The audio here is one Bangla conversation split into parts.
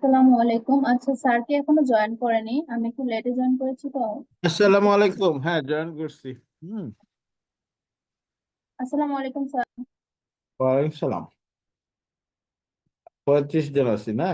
আসসালামু আলাইকুম। আচ্ছা, স্যার কি এখনো জয়েন করেনি? আমি একটু লেটে জয়েন করেছি তো। আসসালামু আলাইকুম। হ্যাঁ, জয়েন করছি। হুম। আসসালামু আলাইকুম স্যার। ওয়ালাইকুম সালাম। 35 জন আছি না?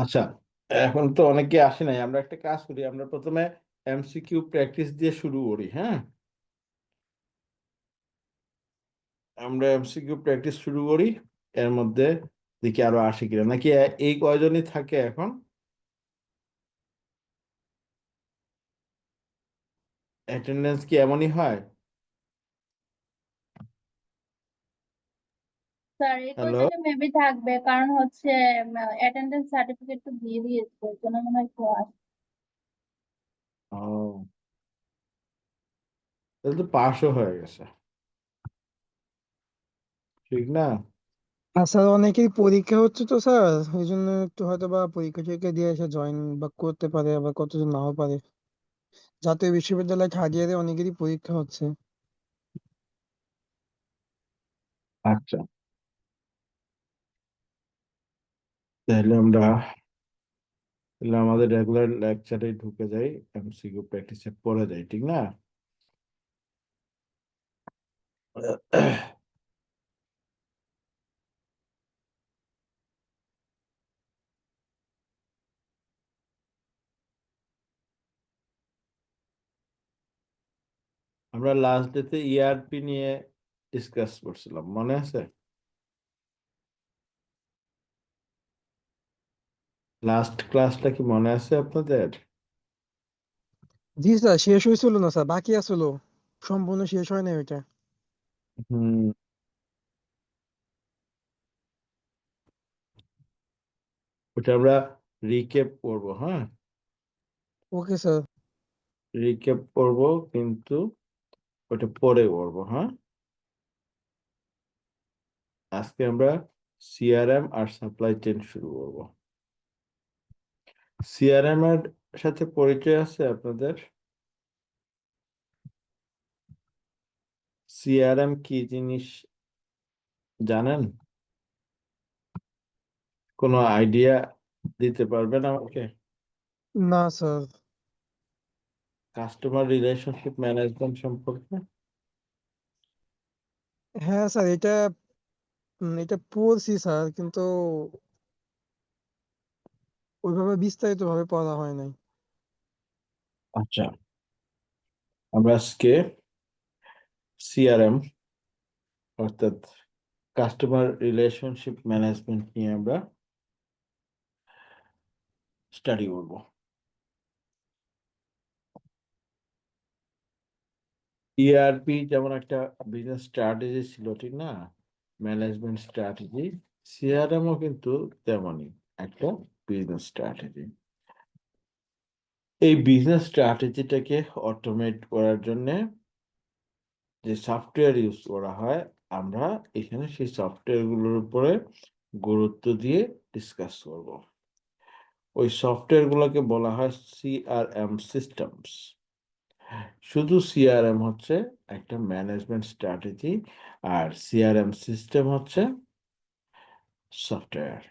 আচ্ছা, এখন তো অনেকে আসে নাই। আমরা একটা কাজ করি, আমরা প্রথমে এমসিকিউ প্র্যাকটিস দিয়ে শুরু করি। হ্যাঁ, আমরা এমসিকিউ প্র্যাকটিস শুরু করি। এর মধ্যে দেখি আরো আসে কিনা, নাকি এই কয়জনই থাকে এখন? অ্যাটেন্ডেন্স কি এমনই হয়? স্যার এই হ্যালো। কয়জনে মেবি থাকবে, কারণ হচ্ছে অ্যাটেন্ডেন্স সার্টিফিকেট তো দিয়ে দিয়েছে, ওই জন্য মনে হয় কেউ আসবে। ও, তাহলে তো পাসও হয়ে গেছে, ঠিক না? আর স্যার অনেকেরই পরীক্ষা হচ্ছে তো স্যার, এই জন্য একটু হয়তো বা পরীক্ষা টরীক্ষা দিয়ে এসে জয়েন বা করতে পারে, আবার কতজন নাও পারে। জাতীয় বিশ্ববিদ্যালয় থার্ড ইয়ারে অনেকেরই পরীক্ষা হচ্ছে। আচ্ছা, তাহলে আমাদের রেগুলার লেকচারে ঢুকে যাই, এমসিকিউ প্র্যাকটিসে পড়ে যাই, ঠিক না? আমরা লাস্ট ডেতে ইআরপি নিয়ে ডিসকাস করছিলাম, মনে আছে? লাস্ট ক্লাসটা কি মনে আছে আপনাদের? জি স্যার, শেষ হয়েছিল না স্যার, বাকি আসলো, সম্পূর্ণ শেষ হয় না ওইটা। হুম। ওটা আমরা রিক্যাপ করবো। হ্যাঁ, ওকে স্যার। রিক্যাপ করবো, কিন্তু ওটা পরে করবো। হ্যাঁ, আজকে আমরা সিআরএম আর সাপ্লাই চেইন শুরু করবো। সিআরএম এর সাথে পরিচয় আছে আপনাদের? সিআরএম কি জিনিস জানেন? কোনো আইডিয়া দিতে পারবেন আমাকে? না স্যার। কাস্টমার রিলেশনশিপ ম্যানেজমেন্ট সম্পর্কে? হ্যাঁ স্যার, এটা পড়ছি স্যার, কিন্তু ওইভাবে বিস্তারিত ভাবে পড়া হয় নাই। আচ্ছা, আমরা আজকে সিআরএম অর্থাৎ কাস্টমার রিলেশনশিপ ম্যানেজমেন্ট নিয়ে আমরা স্টাডি করব। ইআরপি যেমন একটা বিজনেস স্ট্র্যাটেজি ছিল, ঠিক না? Management strategy. সিআরএমও কিন্তু তেমনই একটা বিজনেস স্ট্র্যাটেজি। এই বিজনেস স্ট্র্যাটেজিটাকে অটোমেট করার জন্য যে সফটওয়্যার ইউজ করা হয়, আমরা এখানে সেই সফটওয়্যারগুলোর উপরে গুরুত্ব দিয়ে ডিসকাস করব। ওই সফটওয়্যারগুলোকে বলা হয় সিআরএম সিস্টেমস। শুধু সিআরএম হচ্ছে একটা ম্যানেজমেন্ট স্ট্র্যাটেজি, আর সিআরএম সিস্টেম হচ্ছে সফটওয়্যার।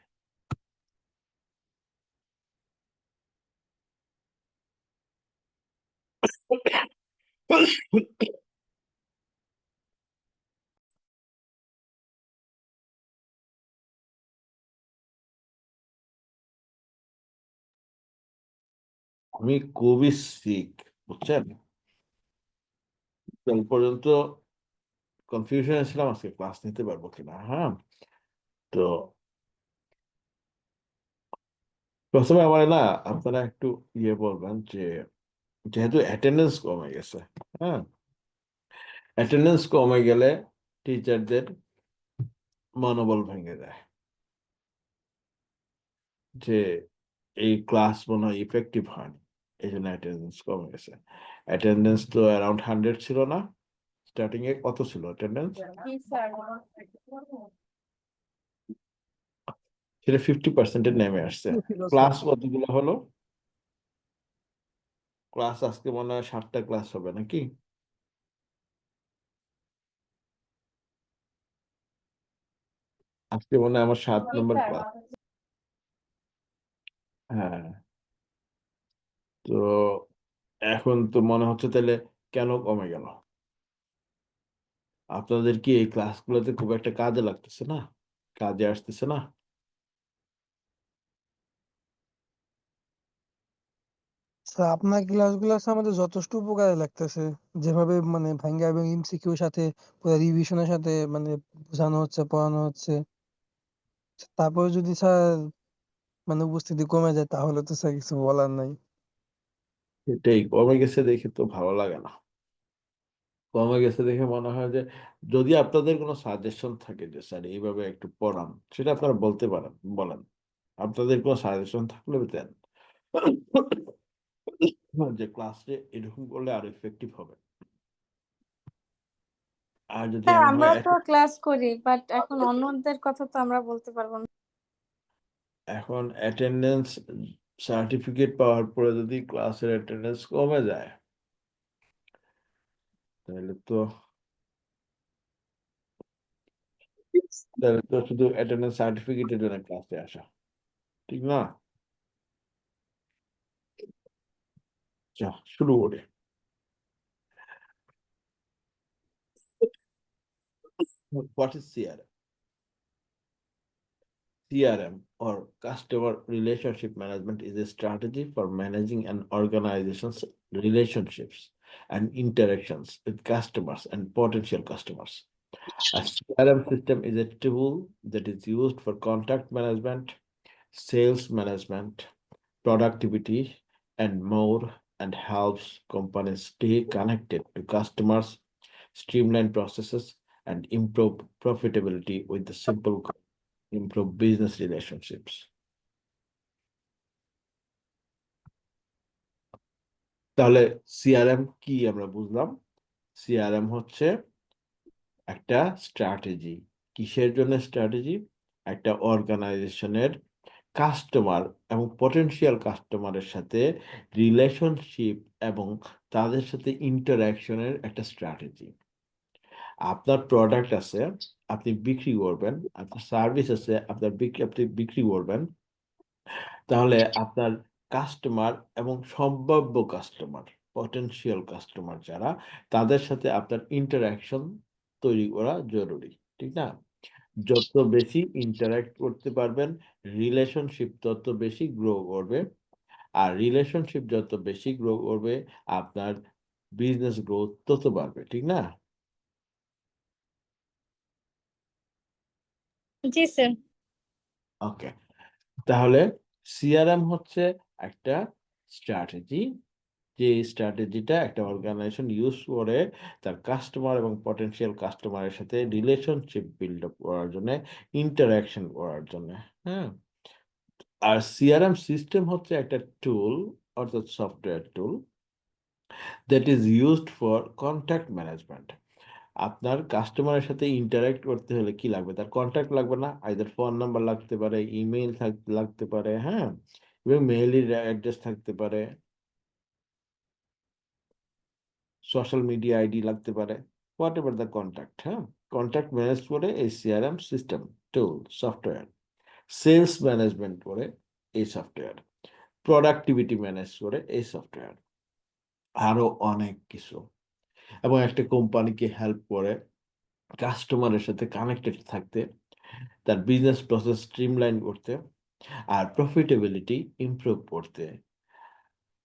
আমি খুবই সিক, বুঝছেন? কাল পর্যন্ত কনফিউশন ছিলাম আজকে ক্লাস নিতে পারবো কিনা। হ্যাঁ, তো প্রথমে আমার না, আপনারা একটু বলবেন যে যেহেতু অ্যাটেন্ডেন্স কমে গেছে, হ্যাঁ, অ্যাটেন্ডেন্স কমে গেলে টিচারদের মনোবল ভেঙে যায় যে এই ক্লাস মনে হয় ইফেক্টিভ হয়নি, এই জন্য অ্যাটেন্ডেন্স কমে গেছে। অ্যাটেন্ডেন্স তো অ্যারাউন্ড 100 ছিল না? স্টার্টিং এ কত ছিল অ্যাটেন্ডেন্স? জি স্যার। সেটা 50% নেমে আসছে। ছিল ক্লাস স্যার। কতগুলো হলো? ক্লাস আজকে মনে হয় 7টা ক্লাস হবে নাকি? আজকে মনে হয় আমার 7 জি নম্বর স্যার। ক্লাস। হ্যাঁ, তো এখন তো মনে হচ্ছে তাহলে কেন কমে গেল? আপনাদের কি এই ক্লাসগুলোতে খুব একটা কাজে লাগতেছে না, কাজে আসতেছে না? স্যার আপনার ক্লাসগুলো আমাদের যথেষ্ট উপকারে লাগতেছে, যেভাবে মানে ভাঙ্গা এবং এমসিকিউর সাথে পুরো রিভিশনের সাথে মানে বোঝানো হচ্ছে, পড়ানো হচ্ছে। তারপরে যদি স্যার মানে উপস্থিতি কমে যায় তাহলে তো স্যার কিছু বলার নাই। এটাই, কমে গেছে দেখে তো ভালো লাগে না। কমে গেছে দেখে মনে হয় যে যদি আপনাদের কোনো সাজেশন থাকে যে স্যার এইভাবে একটু পড়ান, সেটা আপনারা বলতে পারেন, বলেন। আপনাদের কোনো সাজেশন থাকলে দেন যে ক্লাসে এরকম করলে আরো ইফেক্টিভ হবে। আর যদি হ্যাঁ এমন আমরা হয় তো ক্লাস করি, বাট এখন অন্যদের কথা তো আমরা বলতে পারবো না। এখন অ্যাটেন্ডেন্স সার্টিফিকেট পাওয়ার পরে যদি ক্লাসের অ্যাটেন্ডেন্স কমে যায়, তাহলে তো শুধু অ্যাটেন্ডেন্স সার্টিফিকেটের জন্য ক্লাসে আসা ঠিক না। যা শুরু করে what is CRM? CRM or Customer Relationship Management is a strategy for managing an organization's relationships and interactions with customers and potential customers. A CRM system is a tool that is used for contact management, sales management, productivity, and more, and helps companies stay connected to customers, streamline processes, and improve profitability with the simple goal: improve business relationships. তাহলে সিআরএম কি আমরা বুঝলাম? সিআরএম হচ্ছে একটা স্ট্র্যাটেজি। কিসের জন্য স্ট্র্যাটেজি? একটা অর্গানাইজেশনের কাস্টমার এবং পটেনশিয়াল কাস্টমারের সাথে রিলেশনশিপ এবং তাদের সাথে ইন্টারাকশনের একটা স্ট্র্যাটেজি। আপনার প্রোডাক্ট আছে, আপনি বিক্রি করবেন, আপনার সার্ভিস আছে, আপনি বিক্রি করবেন, তাহলে আপনার কাস্টমার এবং সম্ভাব্য কাস্টমার, পটেনশিয়াল কাস্টমার যারা, তাদের সাথে আপনার ইন্টারাকশন তৈরি করা জরুরি, ঠিক না? যত বেশি ইন্টারাক্ট করতে পারবেন, রিলেশনশিপ তত বেশি গ্রো করবে, আর রিলেশনশিপ যত বেশি গ্রো করবে, আপনার বিজনেস গ্রোথ তত বাড়বে, ঠিক না? জি স্যার। ওকে, তাহলে সিআরএম হচ্ছে একটা স্ট্র্যাটেজি, যে স্ট্র্যাটেজিটা একটা অর্গানাইজেশন ইউজ করে তার কাস্টমার এবং পটেনশিয়াল কাস্টমারের সাথে রিলেশনশিপ বিল্ড আপ করার জন্য, ইন্টারাকশন করার জন্য। হ্যাঁ, আর সিআরএম সিস্টেম হচ্ছে একটা টুল, অর্থাৎ software tool that is used for contact management. আপনার কাস্টমারের সাথে ইন্টারাক্ট করতে হলে কি লাগবে? তার কন্ট্যাক্ট লাগবে না? আইদার ফোন নাম্বার লাগতে পারে, ইমেইল লাগতে পারে, হ্যাঁ, এবং মেইলের অ্যাড্রেস থাকতে পারে, সোশ্যাল মিডিয়া আইডি লাগতে পারে, হোয়াট এভার দ্য কন্ট্যাক্ট। হ্যাঁ, কন্ট্যাক্ট ম্যানেজ করে এই সিআরএম সিস্টেম টুল সফটওয়্যার। সেলস ম্যানেজমেন্ট করে এই সফটওয়্যার। প্রোডাক্টিভিটি ম্যানেজ করে এই সফটওয়্যার। আরো অনেক কিছু। এবং একটা কোম্পানিকে হেল্প করে কাস্টমারের সাথে কানেক্টেড থাকতে, তার বিজনেস প্রসেস স্ট্রিমলাইন করতে, আর প্রফিটেবিলিটি ইমপ্রুভ করতে।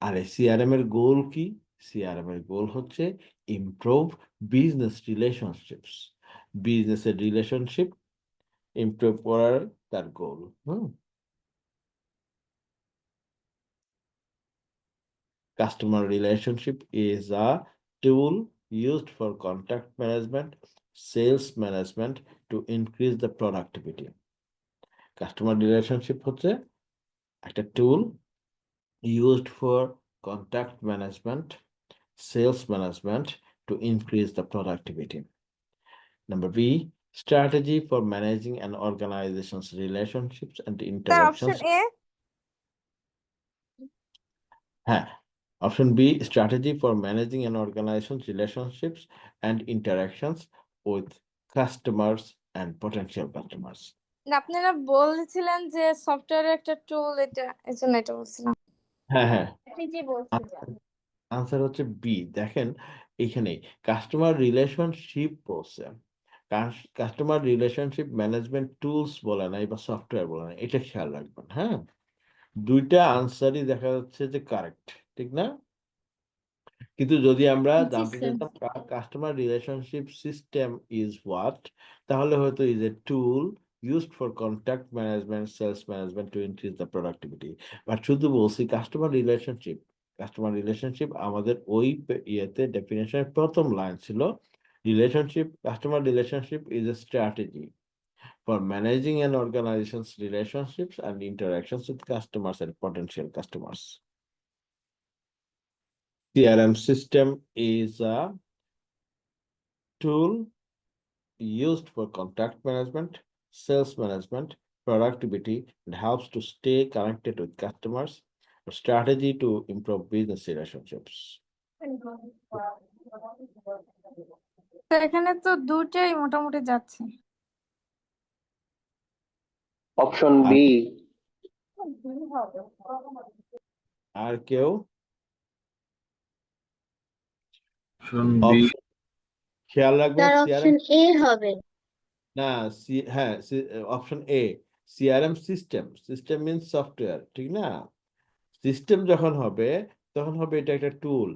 আর এই সিআরএম এর গোল কি? সিআরএম এর গোল হচ্ছে ইমপ্রুভ বিজনেস রিলেশনশিপস। বিজনেসের রিলেশনশিপ ইমপ্রুভ করার তার গোল। Customer relationship is a tool used for contact management, sales management to increase the productivity. Customer relationship হচ্ছে একটা tool used for contact management, sales management to increase the productivity. Number B, strategy for managing an organization's relationships and sir interactions. Option A হ্যাঁ, option B, strategy for managing an organization's relationships and interactions with customers and potential customers. আপনারা বলেছিলেন যে সফটওয়্যারের একটা টুল, এটা এই জন্য এটা বলছিলাম। হ্যাঁ, আপনি যে বলছিলেন আনসার হচ্ছে বি। দেখেন এখানে কাস্টমার রিলেশনশিপ বলছে, কাস্টমার রিলেশনশিপ ম্যানেজমেন্ট টুলস বলে নাই বা সফটওয়্যার বলে নাই, এটা খেয়াল রাখবেন। হ্যাঁ, দুইটা আনসারই দেখা যাচ্ছে যে কারেক্ট, ঠিক না? কিন্তু যদি আমরা জি জানতে স্যার চাইতাম customer relationship system is what, তাহলে হয়তো is a tool used for contact management, sales management to increase the productivity. But শুধু বলছি কাস্টমার রিলেশনশিপ আমাদের ওই ইয়েতে ডেফিনেশনের প্রথম লাইন ছিল customer relationship is a strategy for managing an organization's relationships and interactions with customers and potential customers. CRM system is a tool used for contact management, sales management, productivity, and helps to stay connected with customers, a strategy to improve business relationships. তো এখানে তো দুটাই মোটামুটি যাচ্ছে। Option B. আর কেউ? খেয়াল রাখবেন তার সিআরএম অপশন এ হবে। না, হ্যাঁ, option A CRM system means software, ঠিক না? সিস্টেম যখন হবে তখন হবে এটা একটা টুল,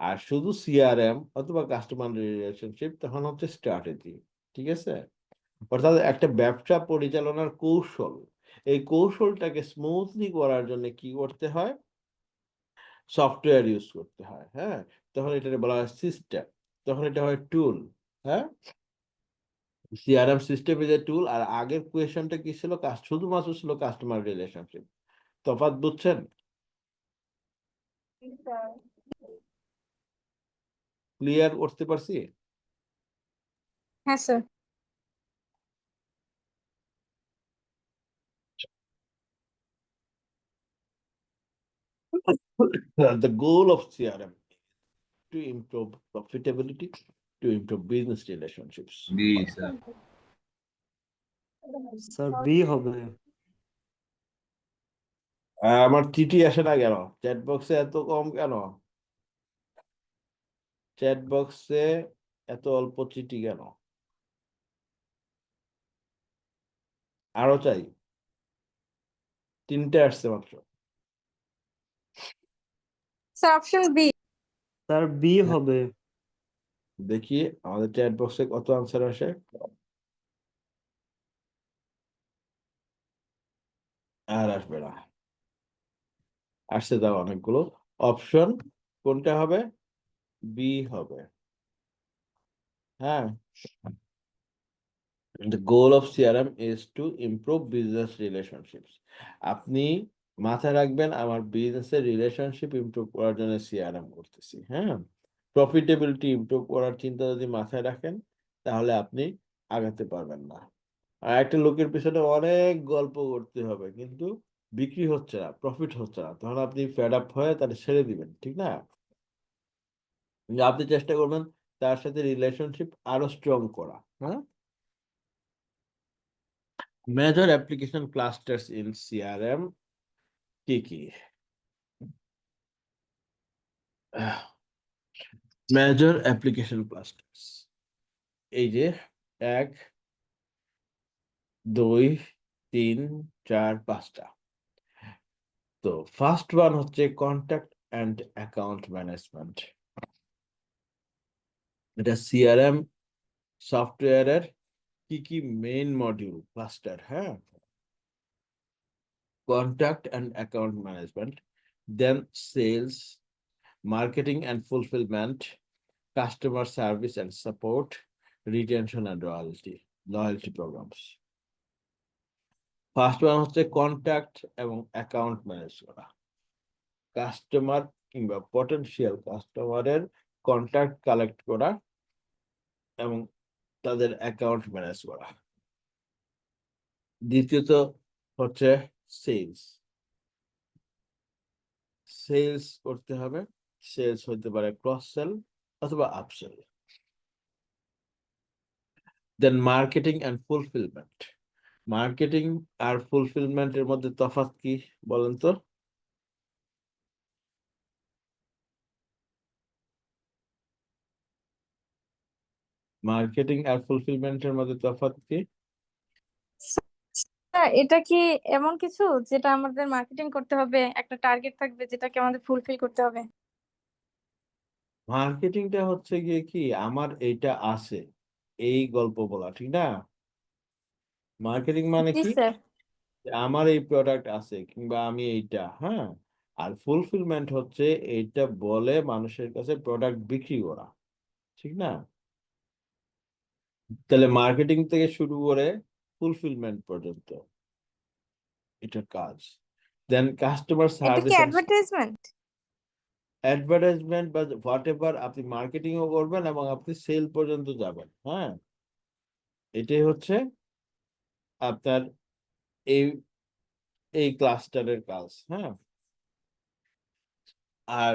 আর শুধু সিআরএম অথবা কাস্টমার রিলেশনশিপ তখন হচ্ছে স্ট্র্যাটেজি, ঠিক আছে? অর্থাৎ একটা ব্যবসা পরিচালনার কৌশল, এই কৌশলটাকে স্মুথলি করার জন্য কি করতে হয়? সফটওয়্যার ইউজ করতে হয়। হ্যাঁ, তখন এটা বলা হয় সিস্টেম, তখন এটা হয় টুল। হ্যাঁ, সিআরএম সিস্টেম ইজ এ টুল, আর আগের কোয়েশনটা কি ছিল? শুধুমাত্র ছিল কাস্টমার রিলেশনশিপ। তফাৎ বুঝছেন? ক্লিয়ার করতে পারছি? হ্যাঁ sir. The goal of CRM to improve profitability, to improve business relationships. Sir B হবে। আমার চিঠি আসে না কেন? চ্যাট বক্সে এত কম কেন? চ্যাট বক্সে এত অল্প চিঠি কেন? আরো চাই? 3টে আসছে মাত্র। Sir option B. Sir B হবে। দেখি আমাদের চ্যাট বক্সে কত আনসার আসে। আর আসবে না, আসছে দাও অনেকগুলো। অপশন কোনটা হবে? বি হবে। হ্যাঁ, the goal of CRM is to improve business relationships. আপনি মাথায় রাখবেন আমার বিজনেসের রিলেশনশিপ ইমপ্রুভ করার জন্য সিআরএম করতেছি। হ্যাঁ, প্রফিটেবিলিটি ইমপ্রুভ করার চিন্তা যদি মাথায় রাখেন তাহলে আপনি আগাতে পারবেন না। আর একটা লোকের পিছনে অনেক গল্প করতে হবে কিন্তু বিক্রি হচ্ছে না, প্রফিট হচ্ছে না, তখন আপনি ফেড আপ হয়ে তাহলে ছেড়ে দিবেন, ঠিক না? আপনি চেষ্টা করবেন তার সাথে রিলেশনশিপ আরো স্ট্রং করা। হ্যাঁ, major application clusters in CRM কি কি? মেজর অ্যাপ্লিকেশন ক্লাস্টার্স এই যে 1 2 3 4 5টা। তো ফার্স্ট ওয়ান হচ্ছে কন্ট্যাক্ট অ্যান্ড অ্যাকাউন্ট ম্যানেজমেন্ট। এটা সিআরএম সফটওয়্যারের কি মেইন মডিউল ক্লাস্টার? হ্যাঁ, contact and account management, then sales, marketing and fulfillment, customer service and support, retention and loyalty programs. First one হচ্ছে কন্ট্যাক্ট এবং অ্যাকাউন্ট ম্যানেজ করা। কাস্টমার কিংবা পটেনশিয়াল কাস্টমারের কন্ট্যাক্ট কালেক্ট করা এবং তাদের অ্যাকাউন্ট ম্যানেজ করা। দ্বিতীয়ত হচ্ছে সেলস। সেলস করতে হবে। সেলস হতে পারে ক্রস সেল অথবা upsell. Then marketing and fulfilment. Marketing আর ফুলফিলমেন্টের মধ্যে তফাৎ কি বলেন তো? মার্কেটিং আর ফুলফিলমেন্টের মধ্যে তফাৎ কি? স্যার এটা কি এমন কিছু যেটা আমাদের মার্কেটিং করতে হবে, একটা টার্গেট থাকবে যেটাকে আমাদের ফুলফিল করতে হবে? মার্কেটিংটা হচ্ছে গিয়ে কি, আমার এইটা আছে এই গল্প বলা, ঠিক না? মার্কেটিং মানে জি কি, স্যার। যে আমার এই প্রোডাক্ট আছে কিংবা আমি এইটা, হ্যাঁ। আর ফুলফিলমেন্ট হচ্ছে এইটা বলে মানুষের কাছে প্রোডাক্ট বিক্রি করা, ঠিক না? তাহলে মার্কেটিং থেকে শুরু করে ফুলফিলমেন্ট পর্যন্ত এটা কাজ। দেন কাস্টমার এটা কি সার্ভিস অ্যান্ড অ্যাডভার্টাইজমেন্ট? অ্যাডভার্টাইজমেন্ট বা হোয়াট এভার, আপনি মার্কেটিংও করবেন এবং আপনি সেল পর্যন্ত যাবেন, হ্যাঁ। এটাই হচ্ছে আপনার এই এই ক্লাস্টারের কাজ, হ্যাঁ। আর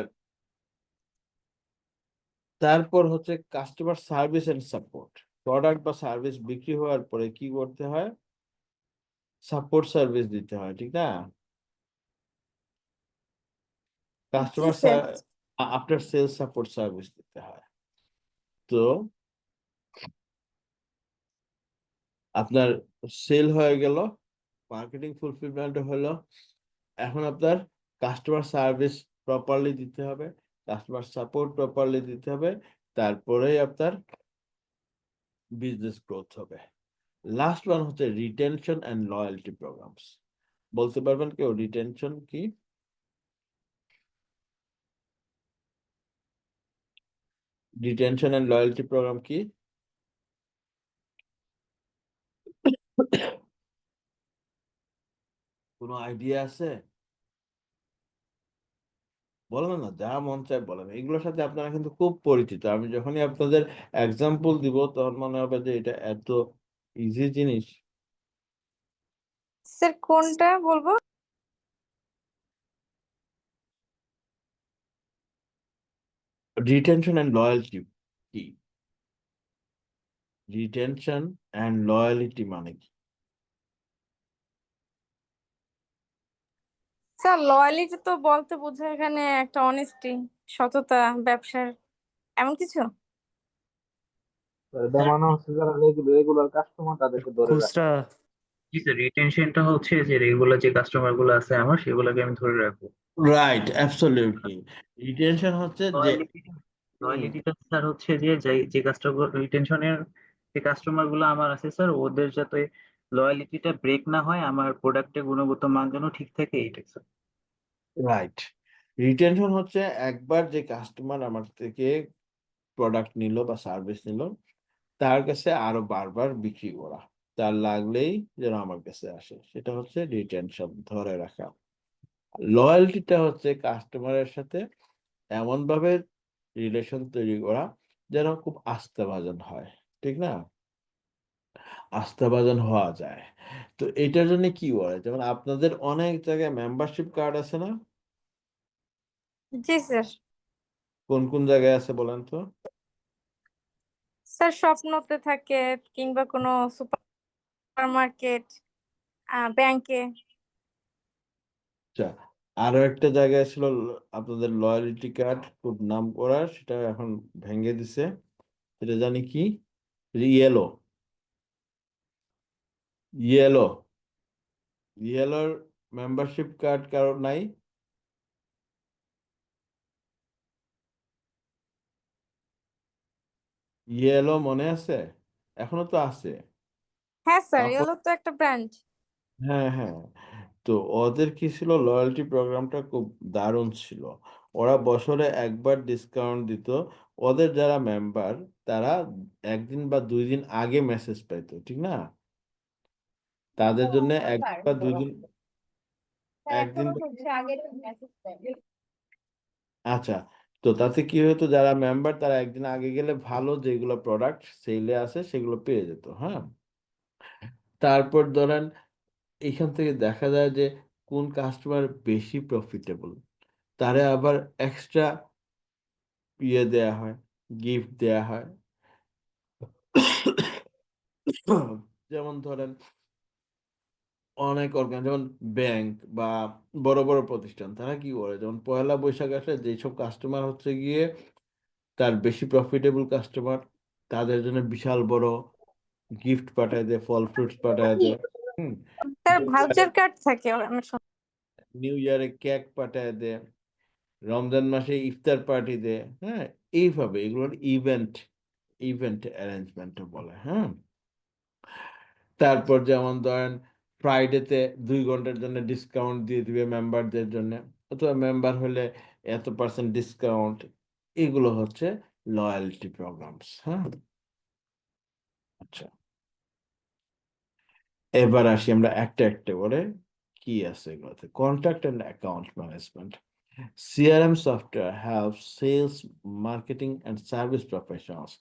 তারপর হচ্ছে customer service and support. Product বা সার্ভিস বিক্রি হওয়ার পরে কি করতে হয়? সাপোর্ট সার্ভিস দিতে হয়, ঠিক না? জি customer sir. After sales support service দিতে হয়। তো আপনার সেল হয়ে গেল, মার্কেটিং ফুলফিলমেন্ট হলো, এখন আপনার কাস্টমার সার্ভিস প্রপারলি দিতে হবে, কাস্টমার সাপোর্ট প্রপারলি দিতে হবে, তারপরেই আপনার বিজনেস গ্রোথ হবে। লাস্ট ওয়ান হচ্ছে রিটেনশন অ্যান্ড লয়্যালটি প্রোগ্রামস। বলতে পারবেন কেউ রিটেনশন কি? রিটেনশন অ্যান্ড লয়্যালটি প্রোগ্রাম কি? কোনো আইডিয়া আছে? বলেন না, যা মন চায় বলেন। এগুলোর সাথে আপনারা কিন্তু খুব পরিচিত। আমি যখনই আপনাদের এক্সাম্পল দিব তখন মনে হবে যে এটা এত ইজি জিনিস। স্যার কোনটা বলবো? রিটেনশন অ্যান্ড লয়্যালটি কি? রিটেনশন অ্যান্ড লয়্যালিটি মানে কি? স্যার লয়ালিটি তো বলতে বোঝায় এখানে একটা অনেস্টি, সততা, ব্যবসার এমন কিছু। এটা মানে হচ্ছে যারা রেগুলার কাস্টমার তাদেরকে ধরে রাখে। খুচরা। জি স্যার, রিটেনশনটা হচ্ছে যে রেগুলার যে কাস্টমার গুলো আছে আমার, সেগুলোকে আমি ধরে রাখবো। Right, absolutely. রিটেনশন হচ্ছে যে হুম, লয়ালিটিটা স্যার হচ্ছে যে যে কাস্টমার রিটেনশনের যে কাস্টমার গুলো আমার আছে স্যার, ওদের যাতে লয়ালিটিটা ব্রেক না হয়, আমার প্রোডাক্টের গুণগত মান যেন ঠিক থাকে, এইটাই স্যার। রাইট। রিটেনশন হচ্ছে একবার যে কাস্টমার আমার থেকে প্রোডাক্ট নিল বা সার্ভিস নিল, তার কাছে আরো বারবার বিক্রি করা, তার লাগলেই যেন আমার কাছে আসে, সেটা হচ্ছে রিটেনশন, ধরে রাখা। লয়্যালটিটা হচ্ছে কাস্টমারের সাথে এমন ভাবে রিলেশন তৈরি করা যেন খুব আস্থাভাজন হয়, ঠিক না? আস্থাভাজন হওয়া যায়। তো এটার জন্য কি বলে, যেমন আপনাদের অনেক জায়গায় মেম্বারশিপ কার্ড আছে না? জি স্যার। কোন কোন জায়গায় আছে বলেন তো? স্যার স্বপ্নতে থাকে, কিংবা কোনো সুপার মার্কেট, ব্যাংকে। আচ্ছা, আরো একটা জায়গায় ছিল আপনাদের লয়্যালিটি কার্ড, খুব নাম করা, সেটা এখন ভেঙে দিছে, সেটা জানি কি, ইয়েলো। ইয়েলো ইয়েলোর মেম্বারশিপ কার্ড কারো নাই? ইয়েলো মনে আছে? এখনো তো আছে। হ্যাঁ স্যার, তারপর এগুলো তো একটা ব্র্যান্ড। হ্যাঁ, হ্যাঁ। তো ওদের কি ছিল, লয়্যালটি প্রোগ্রামটা খুব দারুণ ছিল। ওরা বছরে একবার ডিসকাউন্ট দিত, ওদের যারা মেম্বার তারা একদিন বা 2 দিন আগে মেসেজ পাইতো, ঠিক না? তাদের জন্য একদিন বা 2 দিন, একদিন আচ্ছা। তো তাতে কি হতো, যারা মেম্বার তারা একদিন আগে গেলে ভালো যেগুলো প্রোডাক্ট সেলে আছে সেগুলো পেয়ে যেত। হ্যাঁ, তারপর ধরেন এখান থেকে দেখা যায় যে কোন কাস্টমার বেশি প্রফিটেবল, তারে আবার এক্সট্রা দেয়া হয়, গিফট দেয়া হয়। যেমন ধরেন অনেক অর্গান, যেমন ব্যাংক বা বড় বড় প্রতিষ্ঠান, তারা কি করে, যেমন পয়লা বৈশাখ আসে, যেসব কাস্টমার হচ্ছে গিয়ে তার বেশি প্রফিটেবল কাস্টমার, তাদের জন্য বিশাল বড় গিফট পাঠায় দেয়, ফল ফ্রুটস পাঠায় দেয়। তার ভাউচার কার্ড থাকে আমি নিউ ইয়ারে কেক পাঠায় দেয়, রমজান মাসে ইফতার পার্টি দেয়। হ্যাঁ, এইভাবে এগুলোর ইভেন্ট ইভেন্ট অ্যারেঞ্জমেন্ট বলে। হ্যাঁ, তারপর যেমন ধরেন ফ্রাইডেতে 2 ঘন্টার জন্য ডিসকাউন্ট দিয়ে দিবে মেম্বারদের জন্য, অথবা মেম্বার হলে এত% ডিসকাউন্ট। এগুলো হচ্ছে লয়্যালটি প্রোগ্রামস। হ্যাঁ, আচ্ছা, এবার আসি আমরা একটা একটা করে কি আছে এগুলোতে। Contact and account management. CRM software helps sales, marketing, and service professionals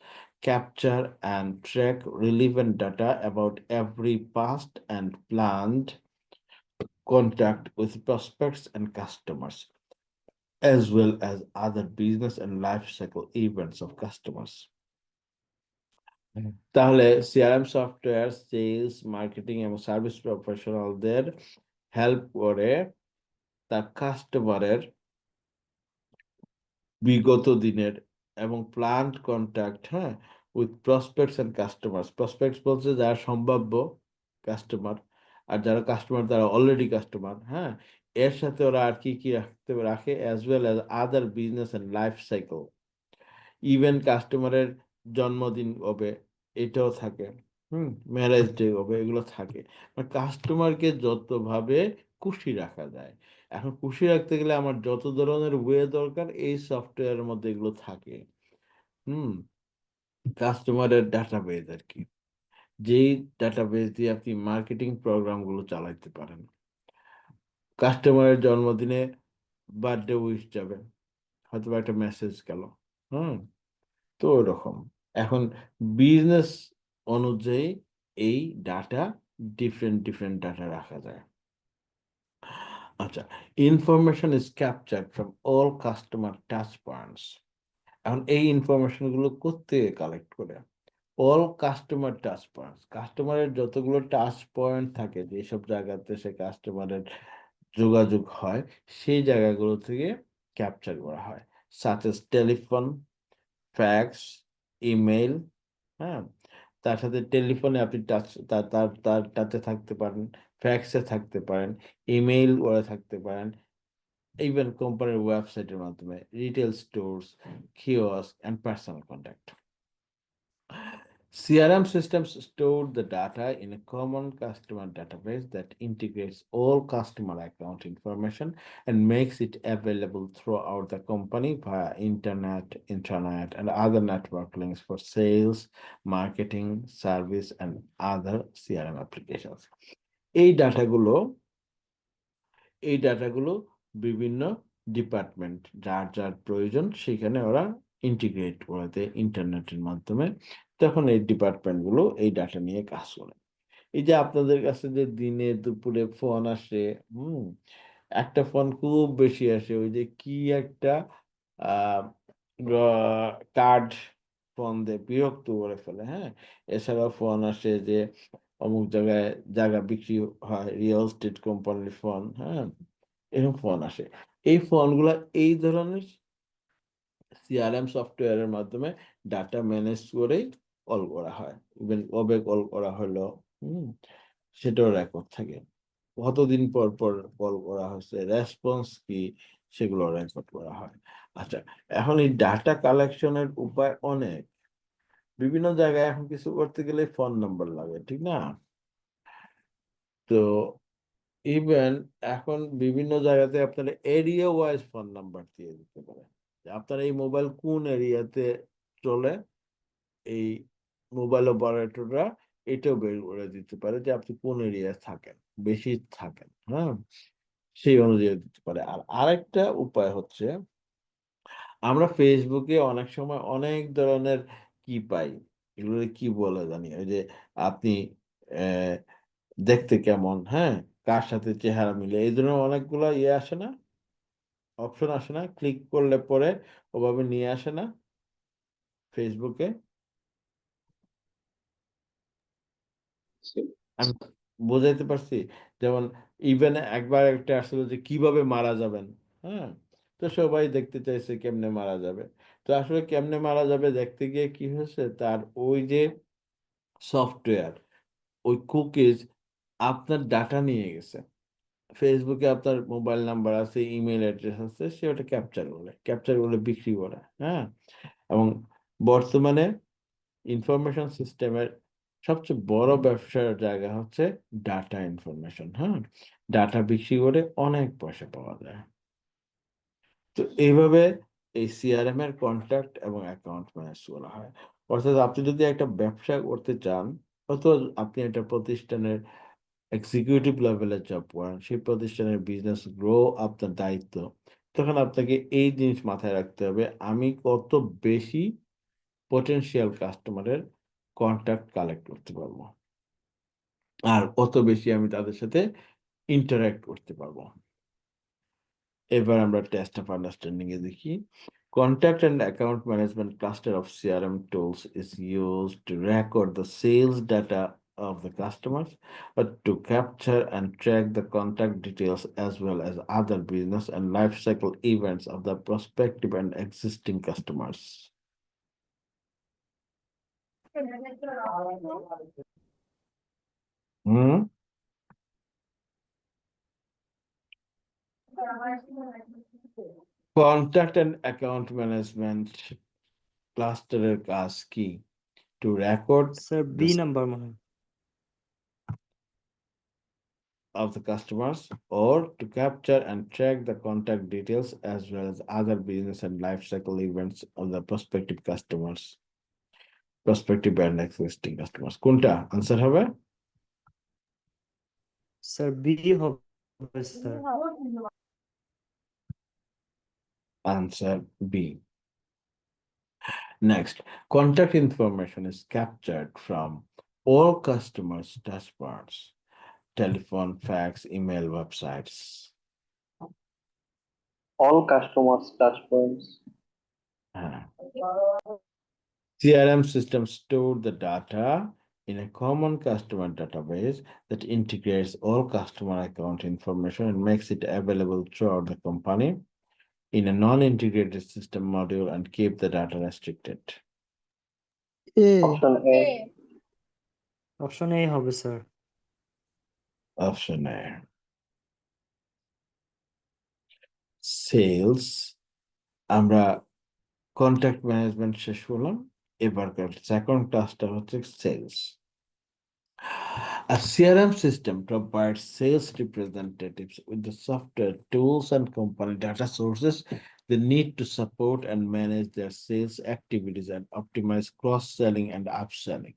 capture and track relevant data about every past and planned contact with prospects and customers, as well as other business and life cycle events of customers. তাহলে CRM সফটওয়্যার সেলস, মার্কেটিং এবং সার্ভিস প্রফেশনালদের হেল্প করে তার কাস্টমারের বিগত দিনের এবং প্ল্যান্ড কন্ট্যাক্ট, হ্যাঁ, with prospects and customers. Prospects বলছে যারা সম্ভাব্য কাস্টমার, আর যারা কাস্টমার তারা অলরেডি কাস্টমার। হ্যাঁ, এর সাথে ওরা আর কি কি রাখে, as well as other business and life cycle. Even কাস্টমারের জন্মদিন হবে, এটাও থাকে। ম্যারেজ ডে হবে, এগুলো থাকে। মানে কাস্টমারকে যতভাবে খুশি রাখা যায়। এখন খুশি রাখতে গেলে আমার যত ধরনের ওয়ে দরকার এই সফটওয়্যারের মধ্যে এগুলো থাকে। কাস্টমারের ডাটাবেজ আর কি, যেই ডাটাবেজ দিয়ে আপনি মার্কেটিং প্রোগ্রামগুলো চালাইতে পারেন। কাস্টমারের জন্মদিনে বার্থডে উইশ যাবে, হয়তো একটা মেসেজ গেল। তো ওরকম এখন বিজনেস অনুযায়ী এই ডাটা ডিফারেন্ট ডাটা রাখা যায়। আচ্ছা, information is captured from all customer touch points. এখন এই ইনফরমেশন গুলো কোত্থেকে কালেক্ট করে? অল কাস্টমার টাচ পয়েন্টস, কাস্টমারের যতগুলো টাচ পয়েন্ট থাকে, যেসব জায়গাতে সে কাস্টমারের যোগাযোগ হয়, সেই জায়গাগুলো থেকে ক্যাপচার করা হয়, such as telephone, fax, email. হ্যাঁ, তার সাথে টেলিফোনে আপনি টাচ তার তার তার টাচে থাকতে পারেন, ফ্যাক্সে থাকতে পারেন, ইমেইল করে থাকতে পারেন, ইভেন কোম্পানির ওয়েবসাইটের মাধ্যমে, retail stores, kiosk and personal contact. CRM systems store the data in a common customer database that integrates all customer account information and makes it available throughout the company via internet, intranet, and other network links for sales, marketing, service, and other CRM applications. এই ডাটাগুলো বিভিন্ন ডিপার্টমেন্ট যার যার প্রয়োজন সেখানে ওরা ইন্টিগ্রেট করে দেয় ইন্টারনেটের মাধ্যমে। তখন এই ডিপার্টমেন্টগুলো এই ডাটা নিয়ে কাজ করে। এই যে আপনাদের কাছে যে দিনে দুপুরে ফোন আসে, একটা ফোন খুব বেশি আসে, ওই যে কি একটা কার্ড ফোন দিয়ে বিরক্ত করে ফেলে। হ্যাঁ, এছাড়াও ফোন আসে যে অমুক জায়গায় জায়গা বিক্রি হয়, রিয়েল এস্টেট কোম্পানির ফোন। হ্যাঁ, এরকম ফোন আসে। এই ফোনগুলা এই ধরনের CRM সফটওয়্যারের মাধ্যমে ডাটা ম্যানেজ করেই কল করা হয়। ইভেন কবে কল করা হলো, সেটাও রেকর্ড থাকে। কতদিন পর পর কল করা হয়েছে, রেসপন্স কি, সেগুলো রেকর্ড করা হয়। আচ্ছা, এখন এই ডাটা কালেকশনের উপায় অনেক। বিভিন্ন জায়গায় এখন কিছু করতে গেলে ফোন নাম্বার লাগে, ঠিক না? তো ইভেন এখন বিভিন্ন জায়গাতে আপনারা এরিয়া ওয়াইজ ফোন নাম্বার দিয়ে দিতে পারেন। আপনার এই মোবাইল কোন এরিয়াতে চলে, এই মোবাইল অপারেটররা এটাও বের করে দিতে পারে যে আপনি কোন এরিয়ায় থাকেন, বেশি থাকেন, হ্যাঁ, সেই অনুযায়ী দিতে পারে। আর আরেকটা উপায় হচ্ছে, আমরা ফেসবুকে অনেক সময় অনেক ধরনের কি পাই, এগুলো কি বলে জানি, ওই যে আপনি আহ, দেখতে কেমন, হ্যাঁ, কার সাথে চেহারা মিলে, এই ধরনের অনেকগুলো ইয়ে আসে না, অপশন আসে না, ক্লিক করলে পরে ওভাবে নিয়ে আসে না ফেসবুকে। আমি বোঝাইতে পারছি? যেমন ইভেন একবার একটা আসলে যে কিভাবে মারা যাবেন, হ্যাঁ, তো সবাই দেখতে চাইছে কেমনে মারা যাবে। তো আসলে কেমনে মারা যাবে দেখতে গিয়ে কি হয়েছে, তার ওই যে সফটওয়্যার, ওই কুকিজ আপনার ডাটা নিয়ে গেছে। ফেসবুকে আপনার মোবাইল নাম্বার আছে, ইমেল অ্যাড্রেস আছে, সে ওটা ক্যাপচার করে বিক্রি করে, হ্যাঁ। এবং বর্তমানে ইনফরমেশন সিস্টেমের সবচেয়ে বড় ব্যবসার জায়গা হচ্ছে ডাটা ইনফরমেশন, হ্যাঁ, ডাটা বিক্রি করে অনেক পয়সা পাওয়া যায়। তো এইভাবে এই সিআরএম এর কন্ট্যাক্ট এবং অ্যাকাউন্ট ম্যানেজ করা হয়। অর্থাৎ আপনি যদি একটা ব্যবসা করতে চান, অথবা আপনি একটা প্রতিষ্ঠানের এক্সিকিউটিভ লেভেলে জব করেন, সেই প্রতিষ্ঠানের বিজনেস গ্রো আপনার দায়িত্ব, তখন আপনাকে এই জিনিস মাথায় রাখতে হবে, আমি কত বেশি পটেনশিয়াল কাস্টমারের কন্ট্যাক্ট কালেক্ট করতে পারবো, আর কত বেশি আমি তাদের সাথে ইন্টারঅ্যাক্ট করতে পারবো। এবার আমরা টেস্ট অফ আন্ডারস্ট্যান্ডিং এ দেখি। Contact and account management cluster of CRM tools is used to record the sales data of the customers, but to capture and track the contact details as well as other business and life cycle events of the prospective and existing customers. Hmm? Contact and account management ক্লাস্টারের কাজ কি? To record sir B the number মনে হয়। of the customers, or to capture and track the contact details as well as other business and life cycle events of the prospective customers, prospective and existing customers. কোনটা আনসার হবে? স্যার বি হবে sir. Answer B. Next, contact information is captured from all customers' dashboards, telephone, fax, email, websites. All customers touch points. CRM systems store the data in a common customer database that integrates all customer account information and makes it available throughout the company in a non-integrated system module and keep the data restricted. A Option A. Option A হবে স্যার। Option A. Sales, আমরা contact management শেষ করলাম, এবারকার সেকেন্ড ক্লাসটা হচ্ছে sales. A CRM system provides sales representatives with the software, tools, and company data sources they need to support and manage their sales activities and optimize cross-selling and upselling.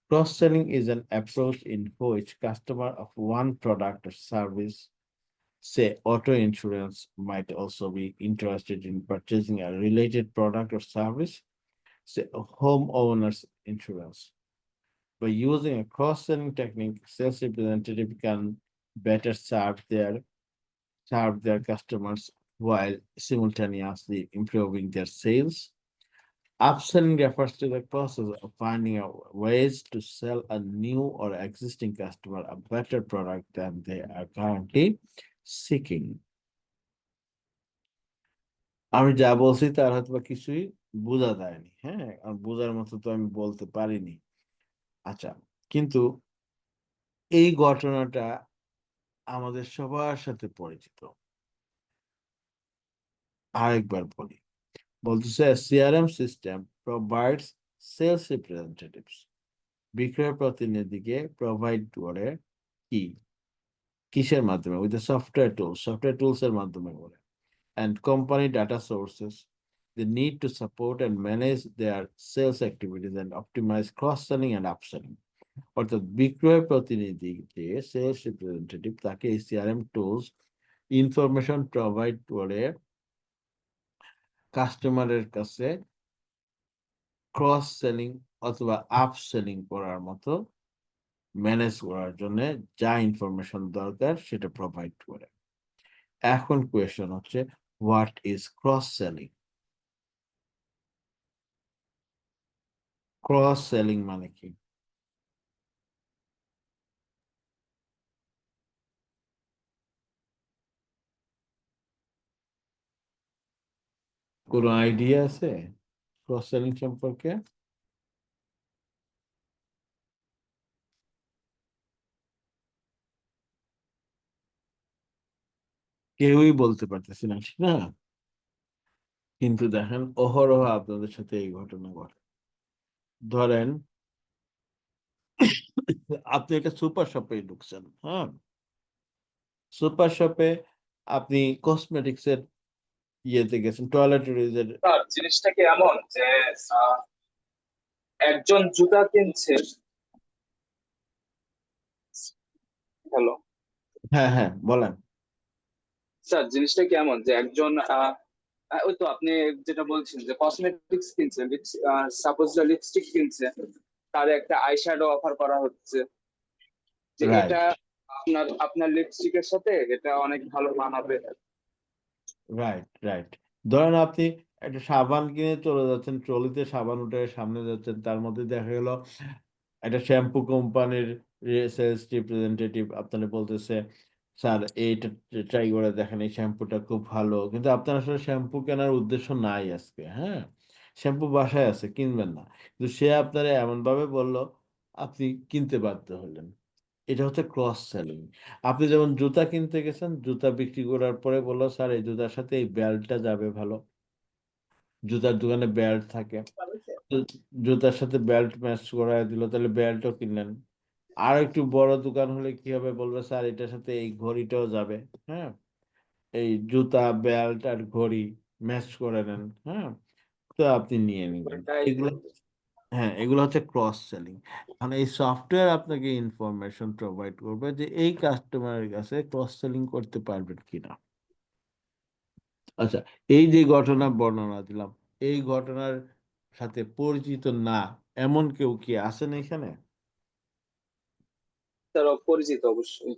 Cross-selling is an approach in which customer of one product or service, say auto insurance, might also be interested in purchasing a related product or service, say homeowners insurance. By using a cross-selling technique, sales representative can better serve their customers while simultaneously improving their sales. Upselling refers to the process of finding out ways to sell a new or existing customer a better product than they are currently seeking. আমি যা বলছি তার হয়তো বা কিছুই বোঝা যায়নি, হ্যাঁ, আর বোঝার মতো তো আমি বলতে পারিনি। আচ্ছা, কিন্তু এই ঘটনাটা আমাদের সবার সাথে পরিচিত। আরেকবার বলি, বলতেছে CRM system provides sales representatives, বিক্রয় প্রতিনিধিকে প্রোভাইড করে কি, কিসের মাধ্যমে? উইথ দ্য সফটওয়্যার টুলস এর মাধ্যমে করে, and company data sources, they need to support and manage their sales activities and optimize cross-selling and upselling. অর্থাৎ বিক্রয় প্রতিনিধি যে সেলস রিপ্রেজেন্টেটিভ তাকে এই সিআরএম টুলস ইনফরমেশন প্রোভাইড করে কাস্টমারের কাছে ক্রস সেলিং অথবা আপ সেলিং করার মতো ম্যানেজ করার জন্য যা ইনফরমেশন দরকার সেটা প্রোভাইড করে। এখন কোয়েশ্চন হচ্ছে, what is cross selling? Cross selling মানে কি? কোনো আইডিয়া আছে ক্রস সেলিং সম্পর্কে? কেউই বলতে পারতেছি না, ঠিক না? কিন্তু দেখেন অহরহ আপনাদের সাথে এই ঘটনা ঘটে। ধরেন আপনি একটা সুপার শপে ঢুকছেন, হ্যাঁ, সুপার শপে আপনি কসমেটিক্স এর ইয়েতে গেছেন, টয়লেটরিজের। স্যার জিনিসটা কি এমন যে একজন জুতা কিনছে, হ্যালো হ্যাঁ হ্যাঁ বলেন। স্যার, জিনিসটা কি এমন যে একজন ওই তো আপনি যেটা বলছেন যে কসমেটিক্স কিনছে, সাপোজ লিপস্টিক কিনছে, তার একটা আইশ্যাডো অফার করা হচ্ছে যে রাইট এটা আপনার লিপস্টিকের সাথে এটা অনেক ভালো মানাবে। রাইট রাইট ধরেন আপনি একটা সাবান কিনে চলে যাচ্ছেন, ট্রলিতে সাবান উঠে সামনে যাচ্ছেন, তার মধ্যে দেখা গেল একটা শ্যাম্পু কোম্পানির সেলস রিপ্রেজেন্টেটিভ আপনারা বলতেছে, স্যার এইটা ট্রাই করে দেখেন, এই শ্যাম্পুটা খুব ভালো। কিন্তু আপনার আসলে শ্যাম্পু কেনার উদ্দেশ্য নাই আজকে, হ্যাঁ, শ্যাম্পু বাসায় আছে, কিনবেন না। কিন্তু সে আপনারা এমন ভাবে বললো, আপনি কিনতে বাধ্য হলেন। এটা হচ্ছে ক্রস সেলিং। আপনি যেমন জুতা কিনতে গেছেন, জুতা বিক্রি করার পরে বললো, স্যার এই জুতার সাথে এই বেল্টটা যাবে ভালো। জুতার দোকানে বেল্ট থাকে, তো জুতার সাথে বেল্ট ম্যাচ করায় দিল, তাহলে বেল্টও কিনলেন। আর একটু বড় দোকান হলে কি হবে, বলবে স্যার এটার সাথে এই ঘড়িটাও যাবে, হ্যাঁ, এই জুতা বেল্ট আর ঘড়ি ম্যাচ করে নেন, হ্যাঁ, তো আপনি নিয়ে নিলেন। ওটাই এগুলো, হ্যাঁ, এগুলো হচ্ছে ক্রস সেলিং। এখন এই সফটওয়্যার আপনাকে ইনফরমেশন প্রোভাইড করবে যে এই কাস্টমারের কাছে ক্রস সেলিং করতে পারবেন কিনা। আচ্ছা, এই যে ঘটনা বর্ণনা দিলাম, এই ঘটনার সাথে পরিচিত না এমন কেউ কি আছেন এখানে? স্যার অপরিচিত অবশ্যই।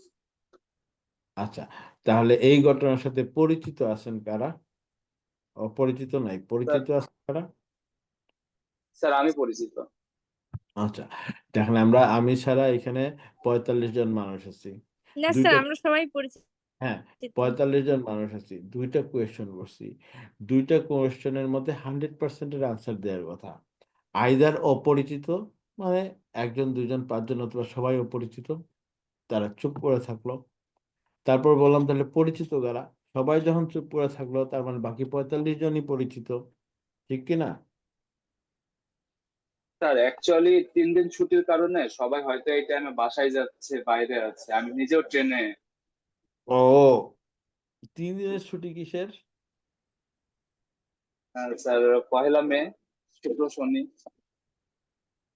আচ্ছা, তাহলে এই ঘটনার সাথে পরিচিত আছেন কারা? অপরিচিত নাই, স্যার পরিচিত আছেন কারা? স্যার আমি পরিচিত। আচ্ছা, দেখেন আমি ছাড়া এখানে 45 জন মানুষ আছি। না স্যার, দুইটা, আমরা সবাই পরিচিত। হ্যাঁ, 45 জন মানুষ আছি, দুইটা কোয়েশ্চেন করছি। দুইটা কোয়েশ্চেনের মধ্যে 100%-এর আনসার দেওয়ার কথা। আইদার অপরিচিত, মানে একজন দুইজন পাঁচজন অথবা সবাই অপরিচিত, তারা চুপ করে থাকলো। তারপর বললাম তাহলে পরিচিত কারা? সবাই যখন চুপ করে থাকলো, তার মানে বাকি 45 জনই পরিচিত, ঠিক কিনা? স্যার অ্যাকচুয়ালি 3 দিন ছুটির কারণে সবাই হয়তো এই টাইমে বাসায় যাচ্ছে, বাইরে আছে, আমি নিজেও ট্রেনে। ও, 3 দিনের ছুটি কিসের? স্যার 1 মে, শুক্র শনি।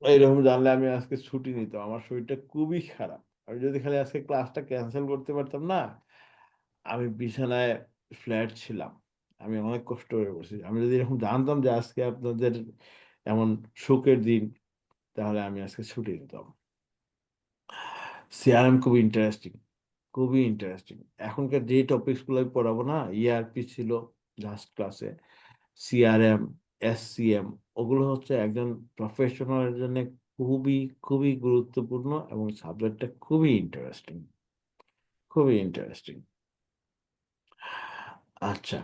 এইরকম জানলে আমি আজকে ছুটি নিতাম, আমার শরীরটা খুবই খারাপ। আমি যদি খালি আজকে ক্লাসটা ক্যান্সেল করতে পারতাম না, আমি বিছানায় ফ্ল্যাট ছিলাম, আমি অনেক কষ্ট হয়ে পড়ছি। আমি যদি এরকম জানতাম যে আজকে আপনাদের এমন শোকের দিন, তাহলে আমি আজকে ছুটি নিতাম। সিআরএম খুবই ইন্টারেস্টিং, খুবই ইন্টারেস্টিং। এখনকার যে টপিকস গুলো আমি পড়াবো না, ইআরপি ছিল লাস্ট ক্লাসে, সিআরএম, এসসিএম, ওগুলো হচ্ছে একজন প্রফেশনালের জন্য খুবই খুবই গুরুত্বপূর্ণ এবং সাবজেক্টটা খুবই ইন্টারেস্টিং, খুবই ইন্টারেস্টিং। আচ্ছা,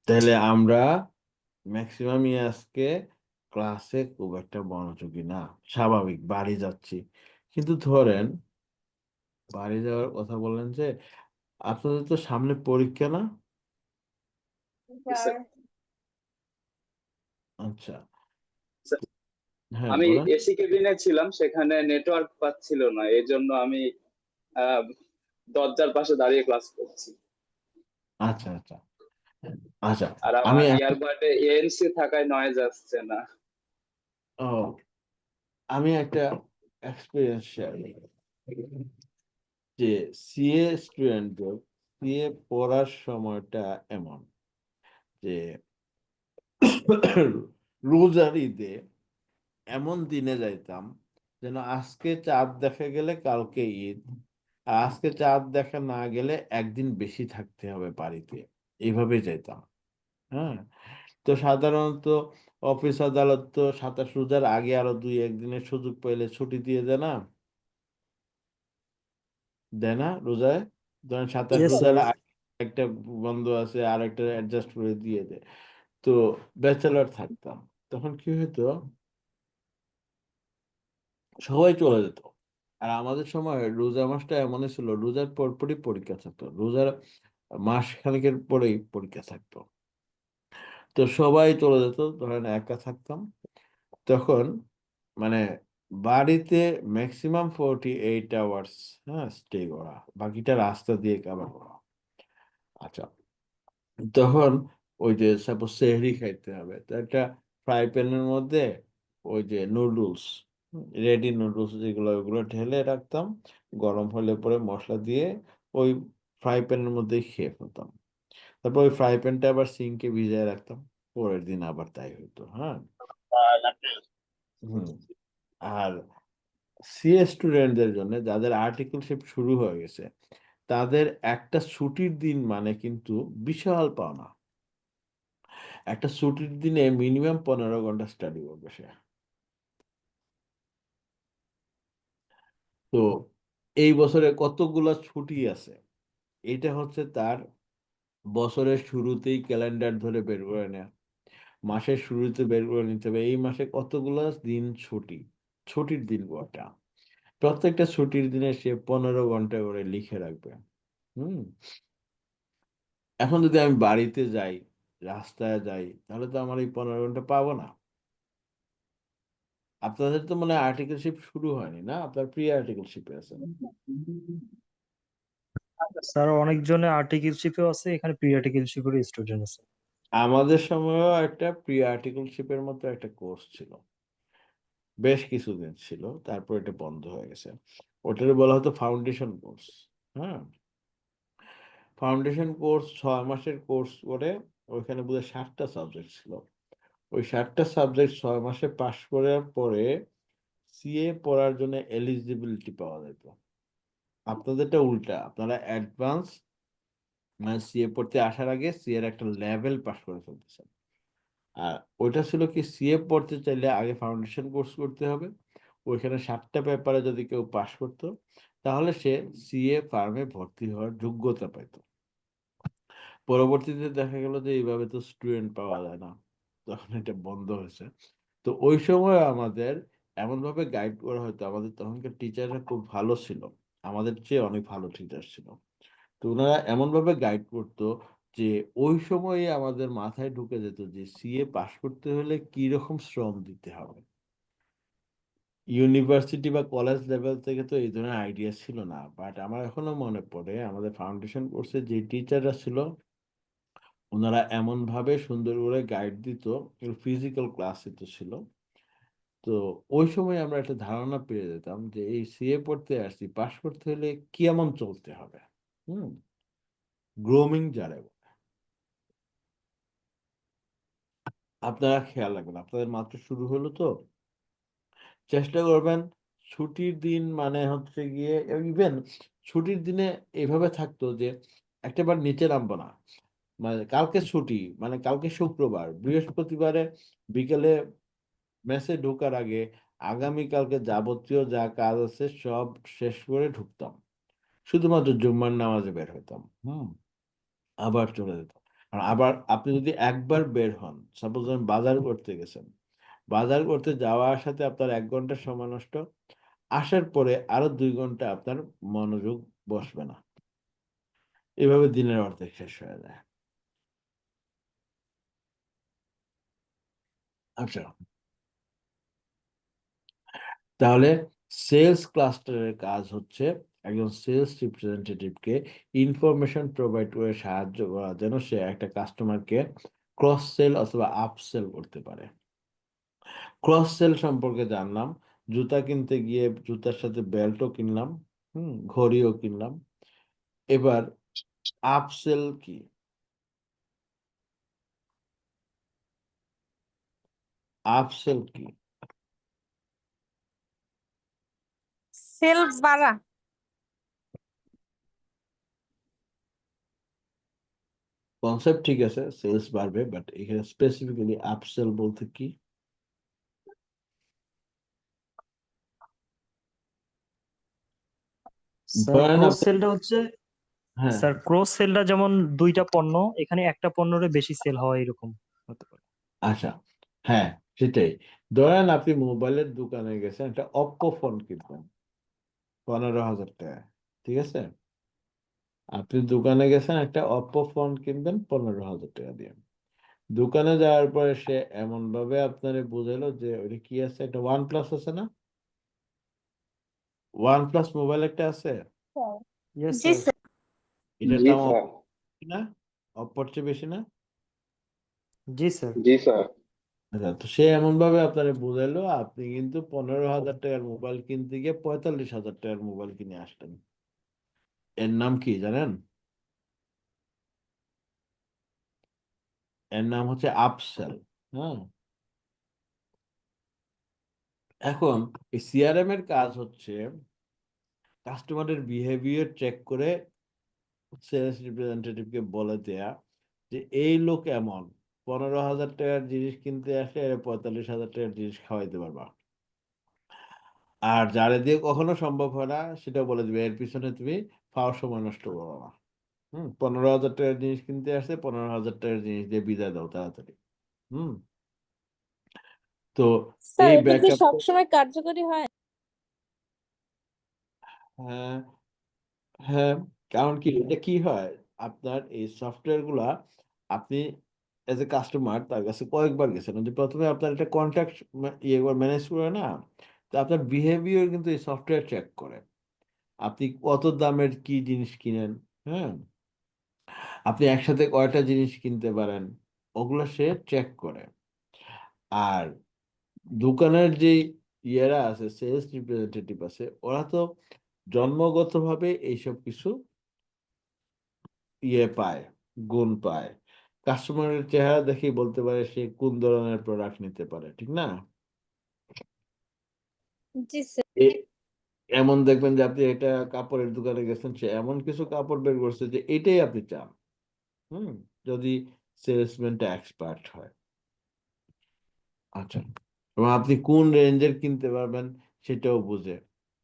তাহলে আমরা ম্যাক্সিমামই আজকে ক্লাসে খুব একটা মনোযোগী না, স্বাভাবিক, বাড়ি যাচ্ছি। কিন্তু ধরেন বাড়ি যাওয়ার কথা বললেন যে, আপনাদের তো সামনে পরীক্ষা না? স্যার আচ্ছা, স্যার, হ্যাঁ আমি বলেন। এসি কেবিনে ছিলাম, সেখানে নেটওয়ার্ক পাচ্ছিল না, এই জন্য আমি আহ, দরজার পাশে দাঁড়িয়ে ক্লাস করছি। আচ্ছা আচ্ছা, আচ্ছা, আর আমি আমার ইয়ারবাডে এএনসি থাকায় নয়েজ আসছে না। ও, আমি একটা এক্সপিরিয়েন্স শেয়ার যে সিএ স্টুডেন্টদের সিএ পড়ার সময়টা এমন যে রোজার ঈদে এমন দিনে যাইতাম যেন আজকে চাঁদ দেখা গেলে কালকে ঈদ, আর আজকে চাঁদ দেখা না গেলে একদিন বেশি থাকতে হবে বাড়িতে, এইভাবে যাইতাম। হ্যাঁ, তো সাধারণত অফিস আদালত তো 27 রোজার আগে আরো 2-1 দিনের সুযোগ পেলে ছুটি দিয়ে দেয় না, দেয় না রোজায়? ধরেন 27 ইয়েস রোজার স্যার। আগে একটা বন্ধ আছে আর একটা অ্যাডজাস্ট করে দিয়ে দেয়। তো ব্যাচেলর থাকতাম, তখন কি হতো, সবাই চলে যেত। আর আমাদের সময় রোজা মাসটা এমনই ছিল, রোজার পরপরই পরীক্ষা থাকতো, রোজার মাস খানেকের পরেই পরীক্ষা থাকতো। তো সবাই চলে যেত, ধরেন একা থাকতাম তখন, মানে বাড়িতে ম্যাক্সিমাম 48 আওয়ার্স, হ্যাঁ, স্টে করা, বাকিটা রাস্তা দিয়ে কাভার করা। আচ্ছা, তখন ওই যে সাপোজ সেহরি খাইতে হবে, তো একটা ফ্রাই প্যানের মধ্যে ওই যে নুডলস, রেডি নুডলস যেগুলো, ওগুলো ঢেলে রাখতাম, গরম হলে পরে মশলা দিয়ে ওই ফ্রাই প্যানের মধ্যেই খেয়ে ফেলতাম। তারপর ওই ফ্রাই প্যানটা আবার সিঙ্কে ভিজিয়ে রাখতাম, পরের দিন আবার তাই হতো। হ্যাঁ, হুম। আর সিএ স্টুডেন্টদের জন্য যাদের আর্টিকেলশিপ শুরু হয়ে গেছে, তাদের একটা ছুটির দিন মানে কিন্তু বিশাল পাওনা। একটা ছুটির দিনে মিনিমাম 15 ঘন্টা স্টাডি করবে সে। তো এই বছরে কতগুলা ছুটি আছে, এটা হচ্ছে তার বছরের শুরুতেই ক্যালেন্ডার ধরে বের করে নেয়া, মাসের শুরুতে বের করে নিতে হবে এই মাসে কতগুলা দিন ছুটি, ছুটির দিন কটা, প্রত্যেকটা ছুটির দিনে সে 15 ঘন্টা করে লিখে রাখবে। হুম। এখন যদি আমি বাড়িতে যাই, রাস্তায় যাই, তাহলে তো আমার এই 15 ঘন্টা পাবো না। আপনাদের তো মানে আর্টিকেলশিপ শুরু হয়নি না, আপনার প্রি আর্টিকেলশিপে আছেন। স্যার অনেকজনে আর্টিকেলশিপেও আছে, এখানে প্রি আর্টিকেলশিপের স্টুডেন্ট আছে। আমাদের সময়ও একটা প্রি আর্টিকেলশিপের মতো একটা কোর্স ছিল, বেশ কিছুদিন ছিল, তারপর এটা বন্ধ হয়ে গেছে। ওটারে বলা হতো ফাউন্ডেশন কোর্স। হ্যাঁ, ফাউন্ডেশন কোর্স 6 মাসের কোর্স করে, ওইখানে বোধহয় 7টা সাবজেক্ট ছিল। ওই 7টা সাবজেক্ট 6 মাসে পাশ করার পরে সিএ পড়ার জন্য এলিজিবিলিটি পাওয়া যেত। আপনাদেরটা উল্টা, আপনারা অ্যাডভান্স মানে সিএ পড়তে আসার আগে সিএ এর একটা লেভেল পাস করে ফেলতেছেন। আর ওইটা ছিল কি, সিএ পড়তে চাইলে আগে ফাউন্ডেশন কোর্স করতে হবে, ওইখানে 7টা পেপারে যদি কেউ পাশ করতো তাহলে সে সিএ ফার্মে ভর্তি হওয়ার যোগ্যতা পেত। পরবর্তীতে দেখা গেল যে এইভাবে তো স্টুডেন্ট পাওয়া যায় না, তখন এটা বন্ধ হয়েছে। তো ওই সময় আমাদের এমন ভাবে গাইড করা হতো, আমাদের তখনকার টিচাররা খুব ভালো ছিল, আমাদের চেয়ে অনেক ভালো টিচার ছিল। তো ওনারা এমন ভাবে গাইড করতো যে ওই সময়ে আমাদের মাথায় ঢুকে যেত যে সিএ পাশ করতে হলে কি রকম শ্রম দিতে হবে। ইউনিভার্সিটি বা কলেজ লেভেল থেকে তো এই ধরনের আইডিয়া ছিল না, বাট আমার এখনো মনে পড়ে আমাদের ফাউন্ডেশন কোর্সে যে টিচাররা ছিল, ওনারা এমন ভাবে সুন্দর করে গাইড দিত, ফিজিক্যাল ক্লাসে তো ছিল। তো ওই সময় আমরা একটা ধারণা পেয়ে যেতাম যে এই সিএ পড়তে আসছি, পাশ করতে হলে কেমন চলতে হবে। হুম, গ্রোমিং যারা বলে। আপনারা খেয়াল রাখবেন, আপনাদের মাত্র শুরু হলো তো, চেষ্টা করবেন ছুটির দিন মানে হচ্ছে গিয়ে, ইভেন ছুটির দিনে এভাবে থাকতো যে একটাবার নিচে নামবো না, মানে কালকে ছুটি, মানে কালকে শুক্রবার, বৃহস্পতিবারে বিকেলে মেসে ঢোকার আগে আগামীকালকে যাবতীয় যা কাজ আছে সব শেষ করে ঢুকতাম, শুধুমাত্র জুম্মার নামাজে বের হতাম। হুম, আবার চলে যেতাম। আর আবার আপনি যদি একবার বের হন, সাপোজ আপনি বাজার করতে গেছেন, বাজার করতে যাওয়া আসাতে আপনার 1 ঘন্টা সময় নষ্ট, আসার পরে আরো 2 ঘন্টা আপনার মনোযোগ বসবে না, এভাবে দিনের অর্ধেক শেষ হয়ে যায়। আচ্ছা, তাহলে সেলস ক্লাস্টারের কাজ হচ্ছে একজন সেলস রিপ্রেজেন্টেটিভকে ইনফরমেশন প্রোভাইড করে সাহায্য করা যেন সে একটা কাস্টমারকে ক্রস সেল অথবা আপ সেল করতে পারে। ক্রস সেল সম্পর্কে জানলাম, জুতা কিনতে গিয়ে জুতার সাথে বেল্টও কিনলাম, ঘড়িও কিনলাম। এবার আপ সেল কি? আপ সেল কি? সেল বাড়া। কনসেপ্ট ঠিক আছে, সেলস বাড়বে, বাট এখানে স্পেসিফিক্যালি আপ সেল বলতে কি? স্যার ধরেন ক্রস আপনি, সেলটা হচ্ছে, হ্যাঁ স্যার ক্রস সেলটা যেমন দুইটা পণ্য, এখানে একটা পণ্যরে বেশি সেল হয় এরকম হতে পারে। আচ্ছা, হ্যাঁ সেটাই। ধরেন আপনি মোবাইলের দোকানে গেছেন, একটা অপ্পো ফোন কিনবেন 15,000 টাকা, ঠিক আছে? আপনি দোকানে গেছেন একটা অপ্পো ফোন কিনবেন 15,000 টাকা দিয়ে। দোকানে যাওয়ার পরে সে এমন ভাবে আপনারে বুঝাইলো যে ওইটা কি আছে, একটা ওয়ান প্লাস আছে না, ওয়ান প্লাস মোবাইল একটা আছে, ইয়েস জি স্যার। স্যার। এটার জি দাম স্যার। বেশি না, অপ্পোর চেয়ে বেশি না? জি স্যার। জি স্যার। আচ্ছা, তো সে এমন ভাবে আপনারে বুঝাইলো, আপনি কিন্তু 15,000 টাকার মোবাইল কিনতে গিয়ে 45,000 টাকার মোবাইল কিনে আসলেন। এর নাম কি জানেন? এর নাম হচ্ছে আপসেল। হ্যাঁ, এখন এই সিআরএম এর কাজ হচ্ছে কাস্টমারের বিহেভিয়ার চেক করে সেলস রিপ্রেজেন্টেটিভকে বলে দেয়া যে এই লোক এমন, 15,000 টাকার জিনিস কিনতে আসলে এর 45,000 টাকার জিনিস খাওয়াইতে পারবা। আর যারে দিয়ে কখনো সম্ভব হয় না সেটা বলে দিবে, এর পিছনে তুমি ফাও সময় নষ্ট করো না। 15,000 টাকার জিনিস কিনতে আসছে, 15,000 টাকার জিনিস দিয়ে বিদায় দাও তাড়াতাড়ি। হুম তো স্যার এই এটা কি ব্যাকআপ, সবসময় কার্যকরী হয়? হ্যাঁ হ্যাঁ, কারণ কি এটা কি হয়, আপনার এই সফটওয়্যার গুলা আপনি এজ এ কাস্টমার তার কাছে কয়েকবার গেছেন, যে প্রথমে আপনার একটা কন্ট্যাক্ট ম্যানেজ করে না, তো আপনার বিহেভিয়ার কিন্তু এই সফটওয়্যার চেক করে। আপনি কত দামের কি জিনিস কিনেন, হ্যাঁ, আপনি একসাথে কয়টা জিনিস কিনতে পারেন, ওগুলো সে চেক করে। আর দোকানের যে ইয়েরা আছে, সেলস রিপ্রেজেন্টেটিভ আছে, ওরা তো জন্মগতভাবে এইসব কিছু পায়, গুণ পায়। কাস্টমারের চেহারা দেখেই বলতে পারে সে কোন ধরনের প্রোডাক্ট নিতে পারে, ঠিক না? জি স্যার। এ- এমন দেখবেন যে আপনি একটা কাপড়ের দোকানে গেছেন, সে এমন কিছু কাপড় বের করছে যে এটাই আপনি চান। হুম যদি সেলসম্যানটা এক্সপার্ট হয়। আচ্ছা, এবং আপনি কোন রেঞ্জের কিনতে পারবেন সেটাও বুঝে।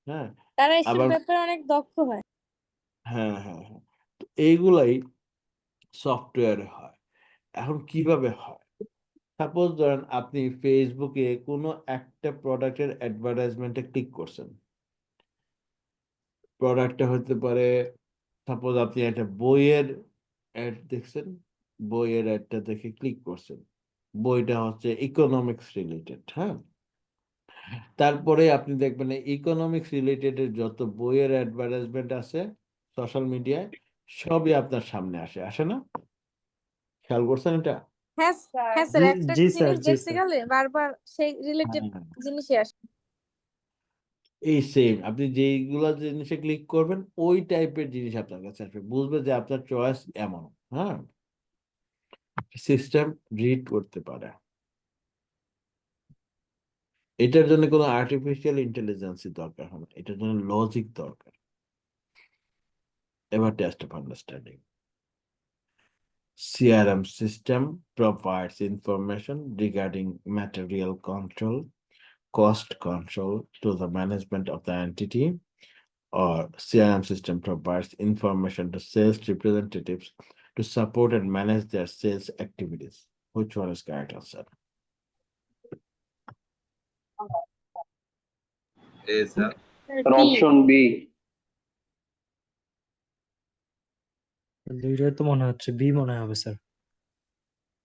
হ্যাঁ, তারা এসব আবার ব্যাপারে অনেক দক্ষ হয়। হ্যাঁ হ্যাঁ হ্যাঁ, তো এইগুলাই সফটওয়্যারে হয়। এখন কিভাবে হয়? সাপোজ ধরেন আপনি ফেসবুকে কোনো একটা প্রোডাক্টের অ্যাডভার্টাইজমেন্টে ক্লিক করছেন। প্রোডাক্টটা হতে পারে, সাপোজ আপনি একটা বইয়ের অ্যাড দেখছেন, বইয়ের অ্যাডটা দেখে ক্লিক করছেন, বইটা হচ্ছে ইকোনমিক্স রিলেটেড। হ্যাঁ, তারপরে আপনি দেখবেন ইকোনমিক্স রিলেটেড যত বইয়ের অ্যাডভার্টাইজমেন্ট আছে সোশ্যাল মিডিয়ায়, সবই আপনার সামনে আসে, আসে না? খেয়াল করছেন এটা? হ্যাঁ হ্যাঁ স্যার, জি একটা জি স্যার। জিনিস জি দেখতে স্যার। গেলে বারবার সেই রিলেটেড হ্যাঁ, জিনিসই আসে। এই সেম, আপনি যেইগুলা জিনিসে ক্লিক করবেন ওই টাইপের জিনিস আপনার কাছে আসবে, বুঝবে যে আপনার চয়েস এমন। হ্যাঁ, সিস্টেম রিড করতে পারে। এটার জন্য কোনো আর্টিফিশিয়াল ইন্টেলিজেন্সি দরকার হয় না, এটার জন্য লজিক দরকার। এবার test of understanding. CRM system provides information regarding material control, cost control to the management of the entity, or CRM system provides information to sales representatives to support and manage their sales activities. Which one is correct answer? Sir option B. দুইটাই তো মনে হচ্ছে, বি মনে হবে sir.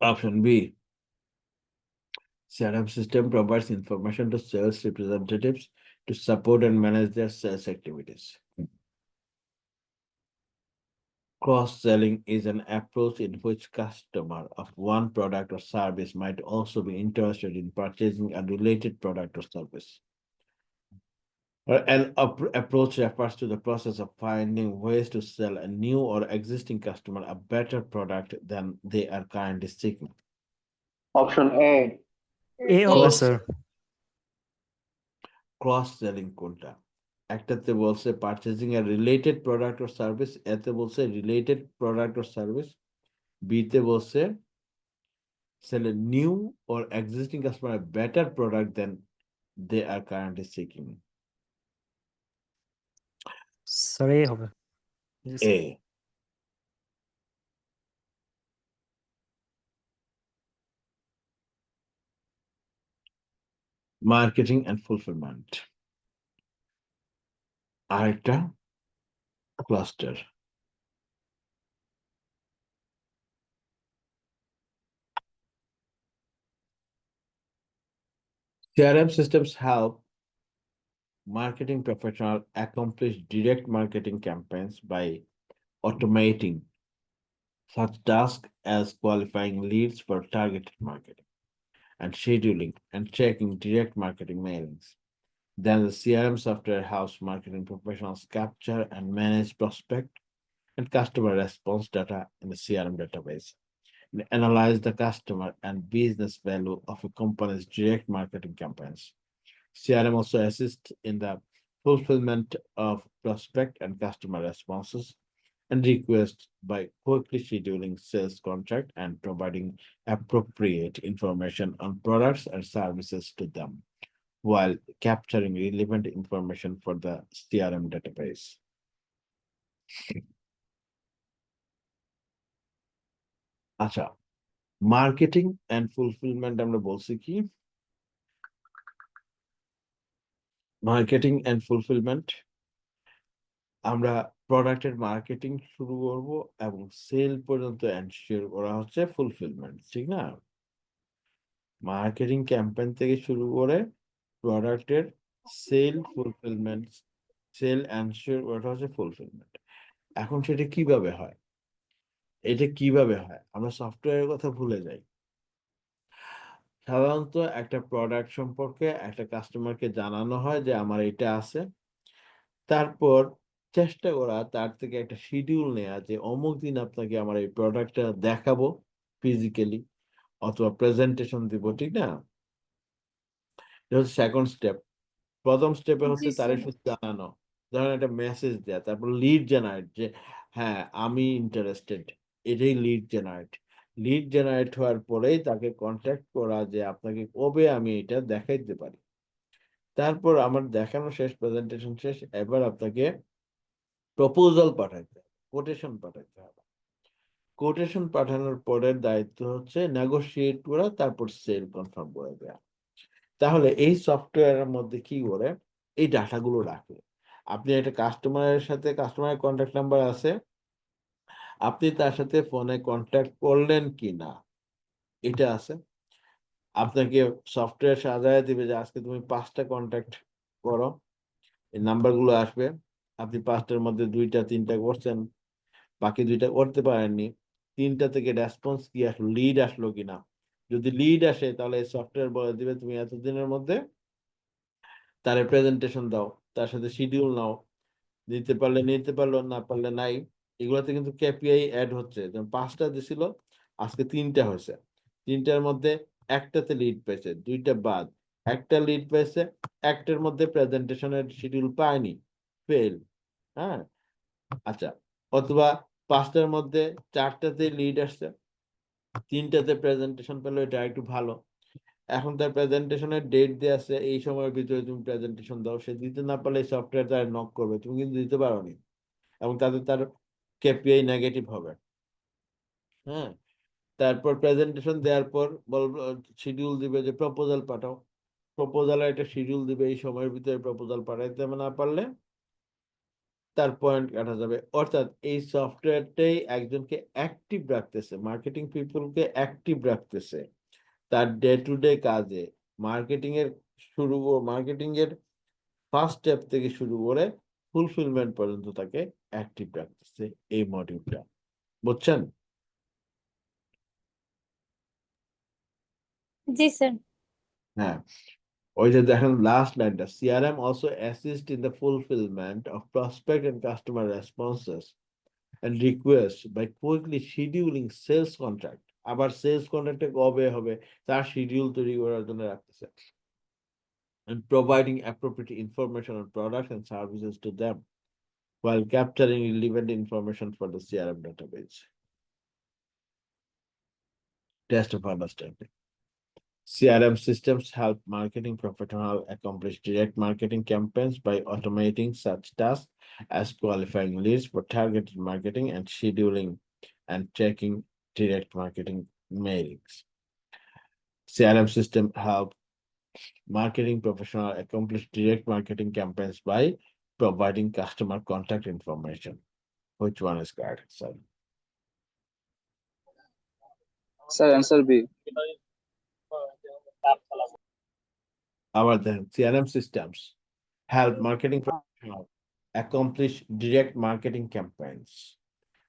Option B. CRM system provides information to sales representatives to support and manage their sales activities. Cross-selling is an approach in which customer of one product or service might also be interested in purchasing a related product or service. An approach refers to the process of finding ways to sell a new or existing customer a better product than they are currently seeking. Option A. এ হবে Cross স্যার। cross-selling কোনটা? একটাতে বলছে purchasing A related product or service, এতে বলছে রিলেটেড প্রোডাক্ট অর সার্ভিস, বিতে বলছে sell a new or existing customer a better product than they are currently seeking. Sir A হবে। জি sir. A. Marketing and fulfilment আরেকটা cluster. CRM systems help marketing professionals accomplish direct marketing campaigns by automating such tasks as qualifying leads for targeted marketing and scheduling and checking direct marketing mailings. Then the CRM software helps marketing professionals capture and manage prospect and customer response data in the CRM database, and analyze the customer and business value of a company's direct marketing campaigns. CRM also assists in the fulfillment of prospect and customer responses and requests by quickly scheduling sales contract and providing appropriate information on products and services to them, while capturing relevant information for the CRM database. আচ্ছা, মার্কেটিং এন্ড ফুলফিলমেন্ট আমরা বলছি কি? মার্কেটিং এন্ড ফুলফিলমেন্ট আমরা প্রোডাক্টের মার্কেটিং শুরু করব এবং সেল পর্যন্ত এনশিওর করা হচ্ছে ফুলফিলমেন্ট, ঠিক না? মার্কেটিং ক্যাম্পেইন থেকে শুরু করে প্রোডাক্টের সেল ফুলফিলমেন্ট, সেল এনশিওর করাটা হচ্ছে ফুলফিলমেন্ট। এখন সেটা কিভাবে হয়? এটা কিভাবে হয়? আমরা সফটওয়্যারের কথা ভুলে যাই। সাধারণত একটা প্রোডাক্ট সম্পর্কে একটা কাস্টমারকে জানানো হয় যে আমার এটা আছে, তারপর চেষ্টা করা তার থেকে একটা শিডিউল নেয়া যে অমুক দিন আপনাকে আমার এই প্রোডাক্টটা দেখাবো ফিজিক্যালি অথবা প্রেজেন্টেশন দিব, ঠিক না? এটা হচ্ছে সেকেন্ড স্টেপ। প্রথম স্টেপে জি হচ্ছে তারে স্যার। শুধু জানানো, ধরেন একটা মেসেজ দেয়া, তারপর লিড জেনারেট যে হ্যাঁ আমি ইন্টারেস্টেড, এটাই লিড জেনারেট। লিড জেনারেট হওয়ার পরেই তাকে কন্ট্যাক্ট করা যে আপনাকে কবে আমি এটা দেখাইতে পারি। তারপর আমার দেখানো শেষ, প্রেজেন্টেশন শেষ, এবার আপনাকে প্রপোজাল পাঠাইতে হবে, কোটেশন পাঠাইতে হবে। কোটেশন পাঠানোর পরের দায়িত্ব হচ্ছে নেগোশিয়েট করা, তারপর সেল কনফার্ম করে দেয়া। তাহলে এই সফটওয়্যারের মধ্যে কি করে এই ডাটাগুলো রাখে। আপনি একটা কাস্টমারের সাথে, কাস্টমারের কন্ট্যাক্ট নাম্বার আছে, আপনি তার সাথে ফোনে কন্ট্যাক্ট করলেন কিনা এটা আছে। আপনাকে সফটওয়্যার সাজায় দিবে যে আজকে তুমি 5টা কন্ট্যাক্ট করো, এই নাম্বারগুলো আসবে। আপনি 5টার মধ্যে 2টা 3টা করছেন, বাকি 2টা করতে পারেননি। 3টা থেকে রেসপন্স কি আসলো, লিড আসলো কিনা। যদি লিড আসে তাহলে সফটওয়্যার বলে দিবে তুমি এতদিনের মধ্যে তার প্রেজেন্টেশন দাও, তার সাথে শিডিউল নাও, নিতে পারলে নিতে পারলো, না পারলে নাই। এগুলোতে কিন্তু কেপিআই অ্যাড হচ্ছে, যেমন 5টা দিছিল, আজকে 3টা হয়েছে, 3টার মধ্যে একটাতে লিড পেয়েছে, 2টা বাদ, একটা লিড পেয়েছে, একটার মধ্যে প্রেজেন্টেশনের শিডিউল পায়নি, ফেল। হ্যাঁ, আচ্ছা, অথবা 5টার মধ্যে 4টাতে লিড আসছে, 3টাতে প্রেজেন্টেশন পেলো, এটা একটু ভালো। এখন তার প্রেজেন্টেশনের ডেট দিয়ে আছে, এই সময়ের ভিতরে তুমি প্রেজেন্টেশন দাও। সে দিতে না পারলে সফটওয়্যার তার নক করবে, তুমি কিন্তু দিতে পারোনি, এবং তার কেপিআই নেগেটিভ হবে। হ্যাঁ, তারপর প্রেজেন্টেশন দেওয়ার পর বলবো, শিডিউল দিবে যে প্রপোজাল পাঠাও, প্রপোজালে একটা শিডিউল দিবে, এই সময়ের ভিতরে প্রপোজাল পাঠাইতে না পারলে তার পয়েন্ট কাটা যাবে। অর্থাৎ এই সফটওয়্যারটাই একজনকে অ্যাক্টিভ রাখতেছে, মার্কেটিং পিপলকে অ্যাক্টিভ রাখতেছে তার ডে টু ডে কাজে। মার্কেটিং এর ফার্স্ট স্টেপ থেকে শুরু করে ফুলফিলমেন্ট পর্যন্ত তাকে অ্যাক্টিভ রাখতেছে এই মডিউলটা। বুঝছেন? জি স্যার। হ্যাঁ, ওই যে দেখেন লাস্ট লাইনটা, CRM also assist in the fulfillment of prospect and customer responses and requests by quickly scheduling sales contract। আবার সেলস কন্ট্রাক্টে কবে হবে তার শিডিউল তৈরি করার জন্য রাখতেছে, and providing appropriate information on products and services to them while capturing relevant information for the CRM database. Test of understanding. CRM systems help marketing professionals accomplish direct marketing campaigns by automating such tasks as qualifying leads for targeted marketing and scheduling and checking direct marketing mailings. CRM system help marketing professionals accomplish direct marketing campaigns by providing customer contact information. Which one is correct, sir? Sir answer B. Our then CRM systems help marketing professionals accomplish direct marketing campaigns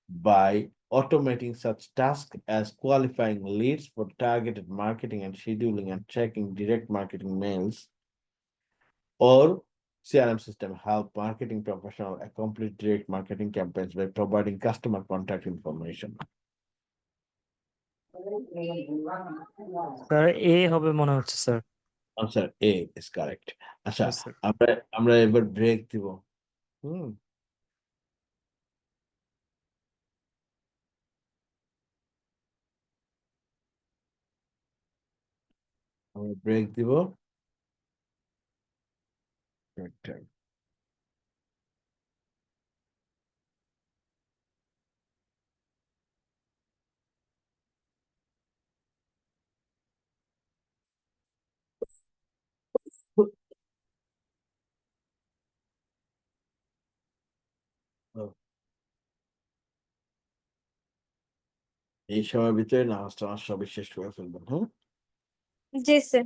by automating such tasks as qualifying leads for targeted marketing and scheduling and checking direct marketing mails. Or CRM system help marketing professionals accomplish direct marketing campaigns by providing customer contact information. Sir A হবে মনে হচ্ছে sir. Answer A is correct. আচ্ছা, Yes, sir. আমরা এবার ব্রেক দিব। হুম, আমরা ব্রেক দিব। Break time. ও, এই সময়ের ভিতরে নামাজটা সবই শেষ করে ফেলবেন। হ্যাঁ, জি স্যার।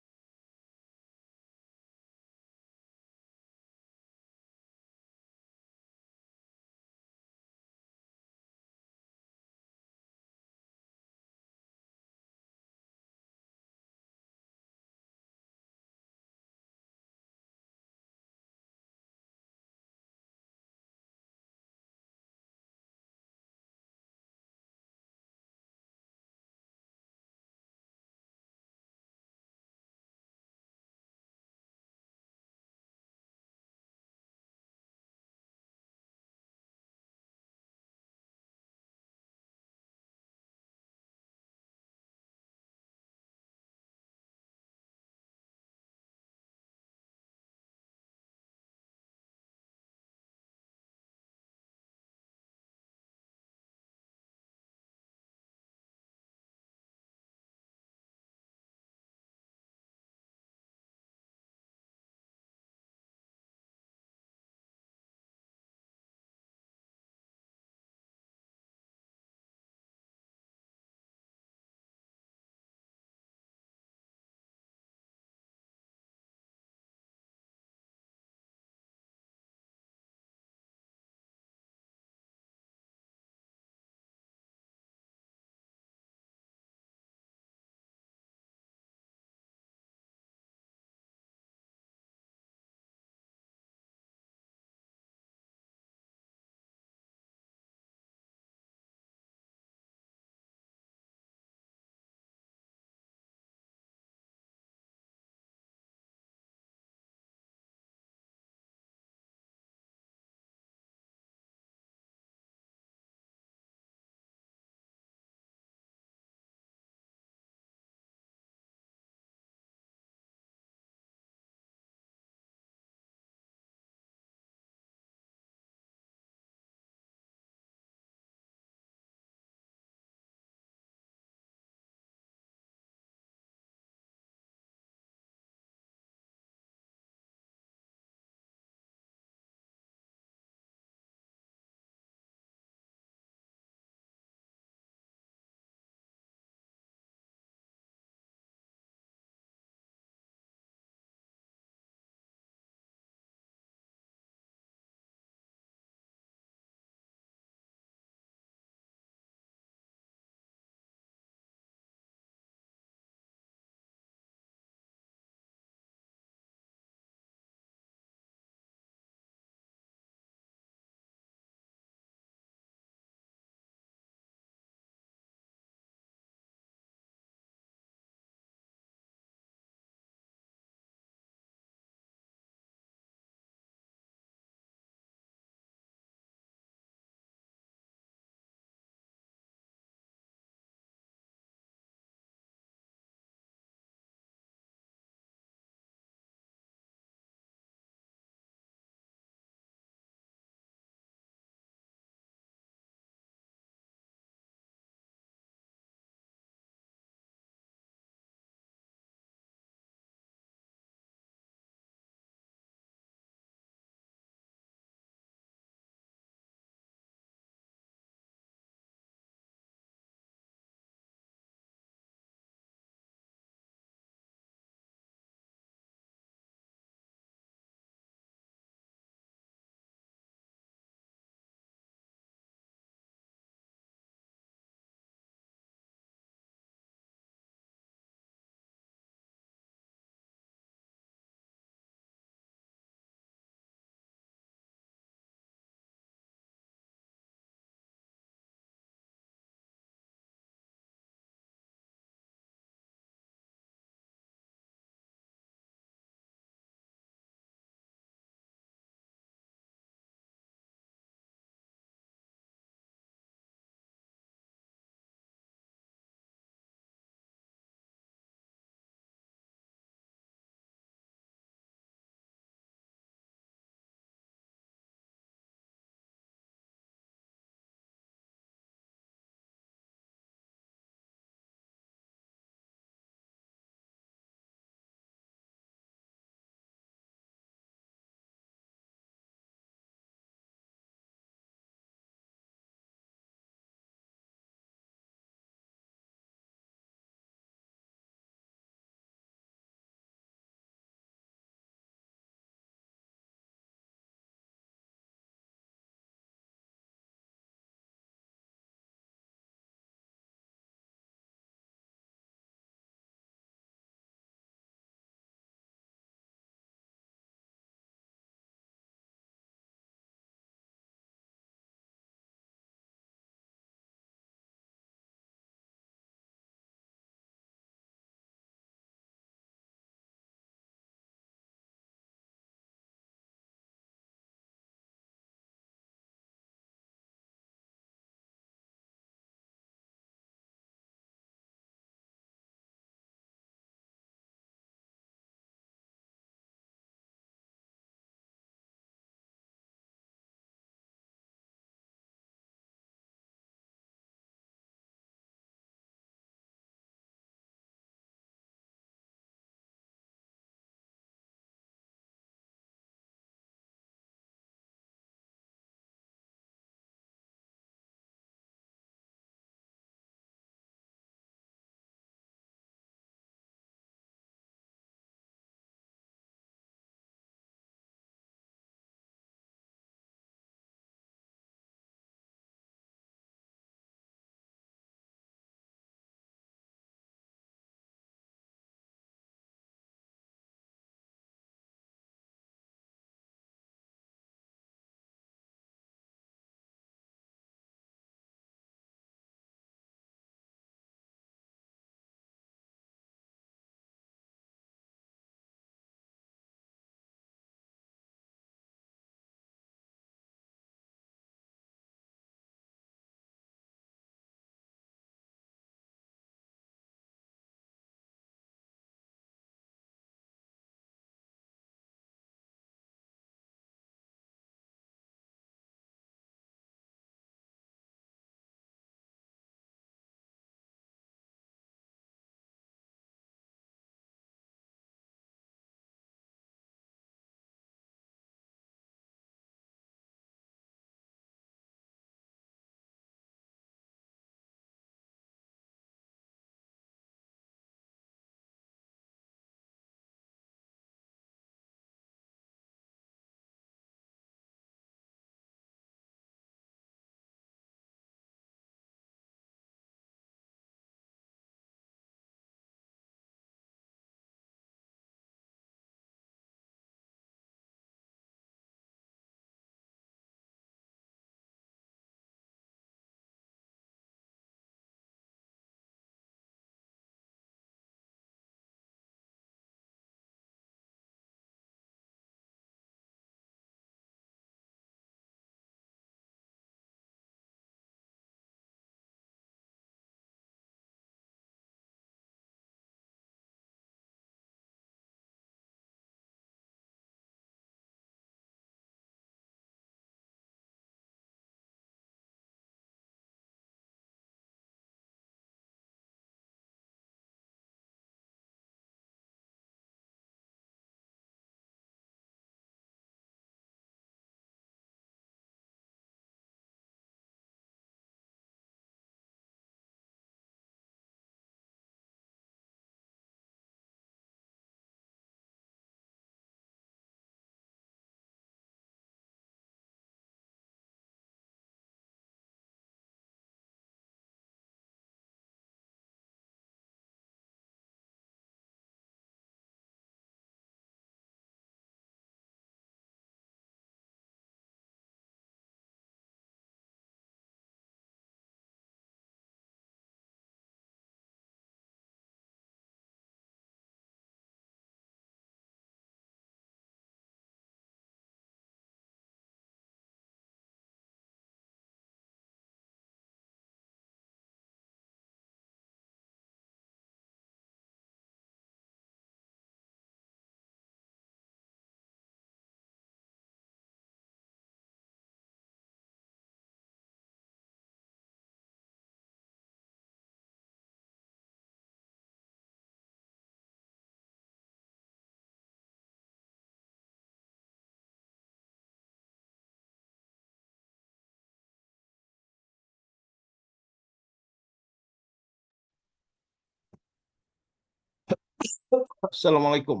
আসসালামু আলাইকুম।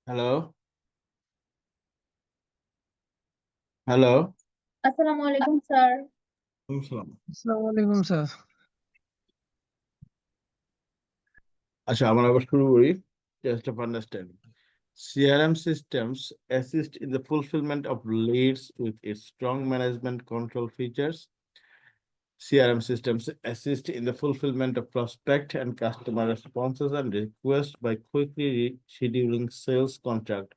Hello, hello. আসসালামু আলাইকুম স্যার। আসসালাম। আসসালামু আলাইকুম স্যার। আচ্ছা, আমরা আবার শুরু করি। Just of understanding. CRM systems assist in the fulfillment of leads with its strong management control features. CRM systems assist in the fulfillment of prospect and customer responses and requests by quickly scheduling sales contract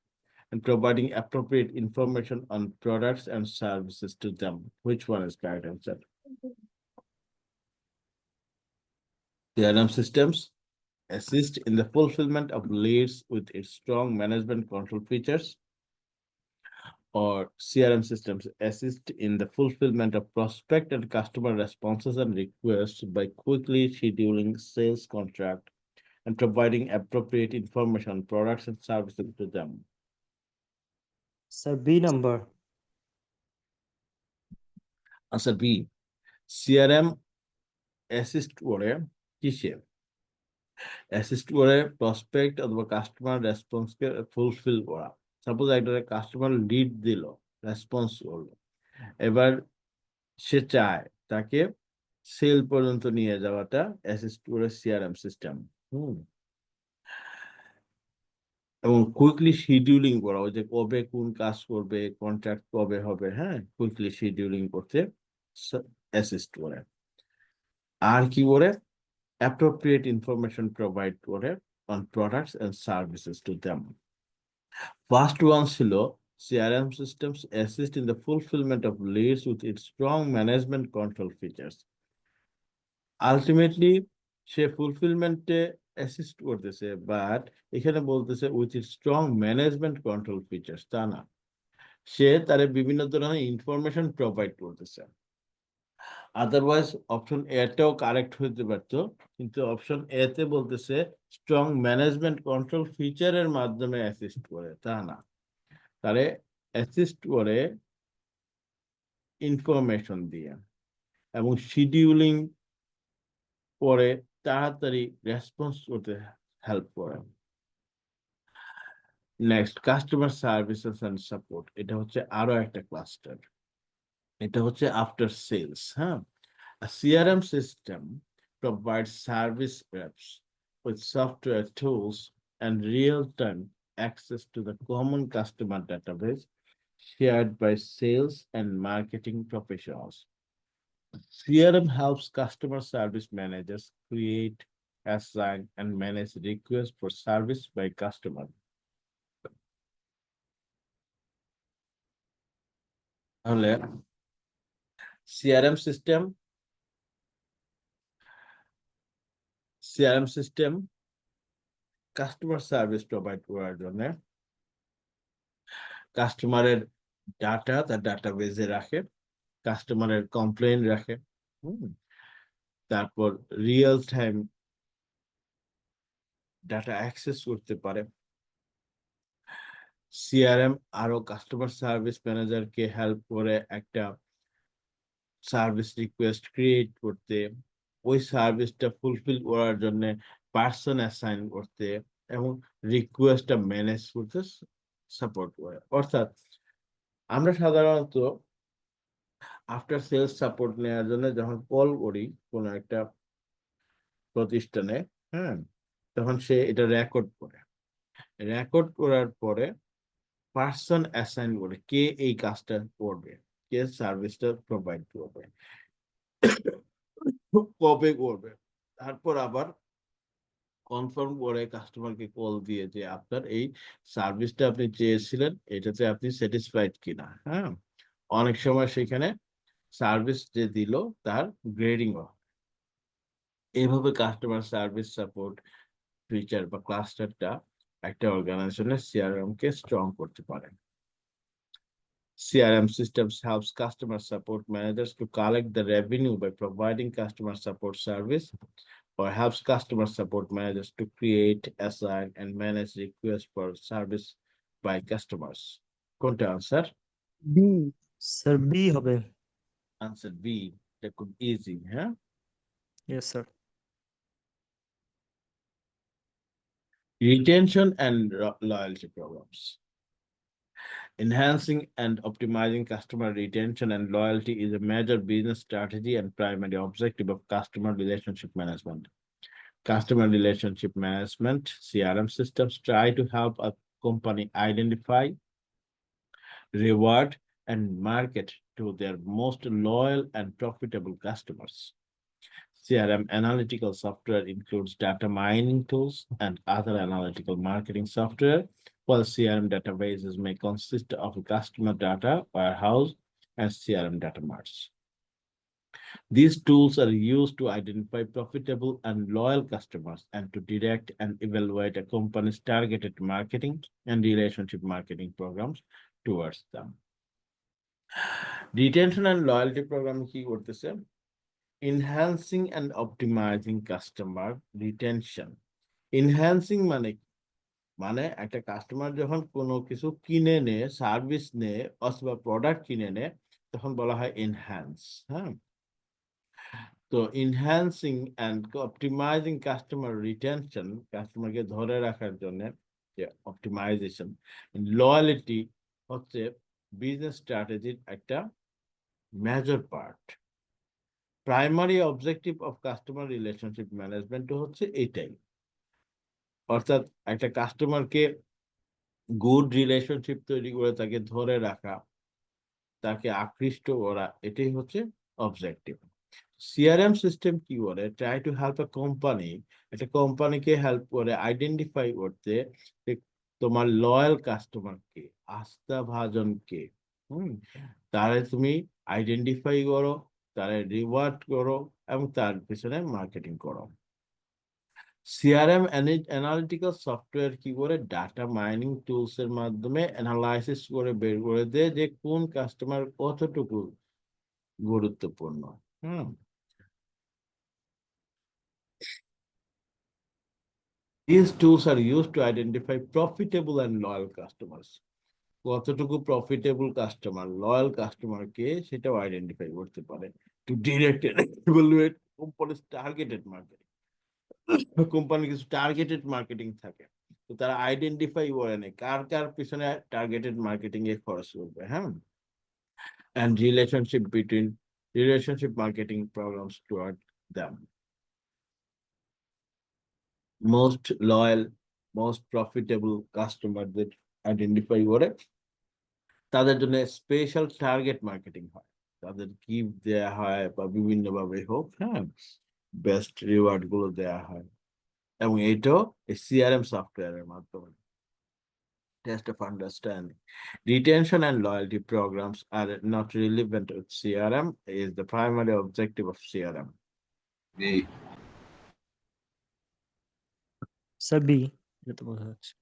and providing appropriate information on products and services to them. Which one is correct answer? CRM systems assist in the fulfillment of leads with its strong management control features, or CRM systems assist in the fulfillment of prospect and customer responses and requests by quickly scheduling sales contract and providing appropriate information on products and services to them. Sir B number. Answer B. CRM assist করে কিসে? অ্যাসিস্ট করে প্রসপেক্ট অথবা কাস্টমার রেসপন্সকে ফুলফিল করা। সাপোজ একটা কাস্টমার লিড দিল, রেসপন্স করলো, এবার সে চায় তাকে সেল পর্যন্ত নিয়ে যাওয়াটা অ্যাসিস্ট করে সিআরএম সিস্টেম। এবং কুইকলি শিডিউলিং করা, ওই যে কবে কোন কাজ করবে, কন্ট্রাক্ট কবে হবে, হ্যাঁ, কুইকলি শিডিউলিং করতে অ্যাসিস্ট করে। আর কি করে? appropriate information provide করে on products and services to them. First one ছিল CRM systems assist in the fulfillment of leads with its strong management control features. Ultimately say ফুলফিলমেন্টে assist করতেছে, বাট এখানে বলতেছে with it strong management control features, তা না, সে তারে বিভিন্ন ধরনের ইনফরমেশন প্রোভাইড করতেছে। আদারওয়াইজ অপশন এটাও কারেক্ট হইতে পারতো, কিন্তু অপশন এতে বলতেছে স্ট্রং ম্যানেজমেন্ট কন্ট্রোল ফিচারের মাধ্যমে অ্যাসিস্ট করে, তা না, তারে অ্যাসিস্ট করে ইনফরমেশন দিয়ে এবং শিডিউলিং করে তাড়াতাড়ি রেসপন্স করতে হেল্প করে। Next, customer services and support, এটা হচ্ছে আরো একটা ক্লাস্টার, এটা হচ্ছে আফটার সেলস। হ্যাঁ, a CRM system provides service reps with software tools and real-time access to the common customer database shared by sales and marketing professionals. CRM helps customer service managers create, assign, and manage requests for service by customer. তাহলে CRM system customer service provide করার জন্য কাস্টমারের ডাটা তার ডাটাবেজে রাখে, কাস্টমারের কমপ্লেইন রাখে, তারপর রিয়েল টাইম ডাটা অ্যাক্সেস করতে পারে। সিআরএম আরো কাস্টমার সার্ভিস ম্যানেজারকে হেল্প করে একটা সার্ভিস রিকোয়েস্ট ক্রিয়েট করতে, ওই সার্ভিসটা ফুলফিল করার জন্য পার্সন অ্যাসাইন করতে এবং রিকোয়েস্টটা ম্যানেজ করতে সাপোর্ট করে। অর্থাৎ আমরা সাধারণত আফটার সেলস সাপোর্ট নেওয়ার জন্য যখন কল করি কোনো একটা প্রতিষ্ঠানে, হ্যাঁ, তখন সে এটা রেকর্ড করে, রেকর্ড করার পরে পার্সন অ্যাসাইন করে কে এই কাজটা করবে, কে সার্ভিসটা প্রোভাইড করবে, কবে করবে, তারপর আবার কনফার্ম করে কাস্টমারকে কল দিয়ে যে আপনার এই সার্ভিসটা আপনি চেয়েছিলেন, এটাতে আপনি স্যাটিসফাইড কিনা। হ্যাঁ, অনেক সময় সেখানে সার্ভিস যে দিল তার গ্রেডিং হয়। এইভাবে কাস্টমার সার্ভিস সাপোর্ট ফিচার বা ক্লাস্টারটা একটা অর্গানাইজেশনের সিআরএম কে স্ট্রং করতে পারে। CRM systems helps customer support managers to collect the revenue by providing customer support service, or helps customer support managers to create, assign, and manage requests for service by customers. কোনটা আনসার? বি। স্যার বি হবে। আনসার বি, এটা খুব ইজি। হ্যাঁ, yes sir. Retention and loyalty programs. Enhancing and optimizing customer retention and loyalty is a major business strategy and primary objective of customer relationship management. Customer relationship management CRM systems try to help a company identify, reward, and market to their most loyal and profitable customers. CRM analytical software includes data mining tools and other analytical marketing software, while CRM databases may consist of a customer data warehouse and CRM data marts. These tools are used to identify profitable and loyal customers and to direct and evaluate a company's targeted marketing and relationship marketing programs towards them. Retention and loyalty program কি করতেছে? Enhancing and optimizing customer retention. Enhancing মানে একটা কাস্টমার যখন কোনো কিছু কিনে নেয়, সার্ভিস নেয় অথবা প্রোডাক্ট কিনে নেয়, তখন বলা হয় এনহ্যান্স। হ্যাঁ, তো enhancing and optimizing customer retention, কাস্টমারকে ধরে রাখার জন্য যে অপটিমাইজেশন, লয়ালিটি হচ্ছে বিজনেস স্ট্র্যাটেজির একটা major part. Primary objective of customer relationship management হচ্ছে এটাই, অর্থাৎ একটা কাস্টমারকে গুড রিলেশনশিপ তৈরি করে তাকে ধরে রাখা, তাকে আকৃষ্ট করা, এটাই হচ্ছে অবজেক্টিভ। সিআরএম সিস্টেম কি করে? Try to help a company, একটা কোম্পানিকে হেল্প করে আইডেন্টিফাই করতে যে তোমার লয়াল কাস্টমার কে, আস্থাভাজন কে। তারে তুমি আইডেন্টিফাই করো, তারে রিওয়ার্ড করো এবং তার পিছনে মার্কেটিং করো। সিআরএম অ্যানালিটিক্যাল সফটওয়্যার কি করে? ডাটা মাইনিং টুলস এর মাধ্যমে অ্যানালাইসিস করে বের করে দেয় যে কোন কাস্টমার কতটুকু গুরুত্বপূর্ণ। These tools are used to identify profitable and loyal customers. কতটুকু প্রফিটেবল কাস্টমার, লয়াল কাস্টমার কে, সেটাও আইডেন্টিফাই করতে পারে। To direct and evaluate companies targeted marketing. কোম্পানির কিছু টার্গেটেড মার্কেটিং থাকে, তো তারা আইডেন্টিফাই করে নেয় কার কার পিছনে টার্গেটেড মার্কেটিং এ খরচ করবে। হ্যাঁ, and relationship marketing programs toward them. Most loyal, most profitable কাস্টমারদের আইডেন্টিফাই করে তাদের জন্য স্পেশাল টার্গেট মার্কেটিং হয়, তাদের গিফট দেয়া হয় বা বিভিন্ন ভাবে হোক, হ্যাঁ, বেস্ট রিওয়ার্ড গুলো দেয়া হয়, এবং এটাও সিআরএম সফটওয়্যারের মাধ্যমে। Test of understanding. Retention and loyalty programs are not relevant with CRM, is the primary objective of CRM. Sir B, এটা তো বোঝা যাচ্ছে।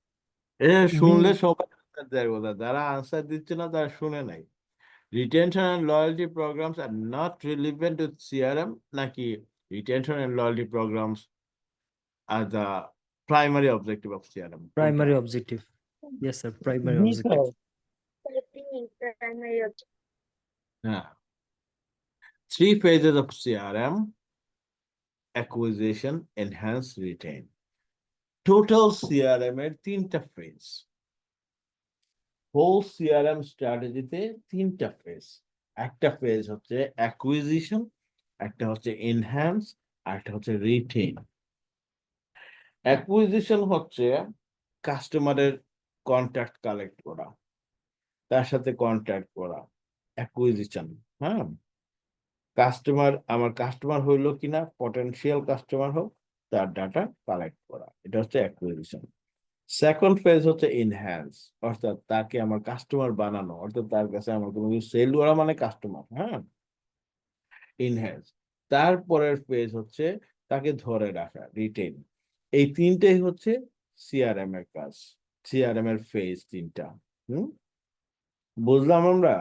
শুনলে সবাই answer দেওয়ার কথা, যারা আনসার দিচ্ছে না তারা শুনে নাই। Retention and loyalty programs are not relevant with CRM, নাকি retention and loyalty programs are the primary objective of CRM? Primary objective, yes sir, primary G objective. Yeah. 3 phases of CRM: acquisition, enhance, retain. Total CRM এর 3টা ফেজ। হোল সিআরএম স্ট্র্যাটেজিতে 3টা ফেজ। একটা ফেজ হচ্ছে অ্যাকুইজিশন, একটা হচ্ছে এনহ্যান্স, আর একটা হচ্ছে রিটেইন। অ্যাকুইজিশন হচ্ছে কাস্টমারের কন্ট্যাক্ট কালেক্ট করা, তার সাথে কন্ট্যাক্ট করা, অ্যাকুইজিশন। হ্যাঁ, আমার কাস্টমার হইলো কিনা, পটেনশিয়াল কাস্টমার হোক, তার ডাটা কালেক্ট করা, এটা হচ্ছে অ্যাকুইজিশন। সেকেন্ড ফেজ হচ্ছে এনহ্যান্স, অর্থাৎ তাকে আমার কাস্টমার বানানো, অর্থাৎ তার কাছে আমার কোনো কিছু সেল করা মানে কাস্টমার। হ্যাঁ, এনহ্যান্স। তারপরের ফেজ হচ্ছে তাকে ধরে রাখা, রিটেন। এই 3টেই হচ্ছে সিআরএম এর কাজ, সিআরএম এর ফেজ 3টা। বুঝলাম আমরা?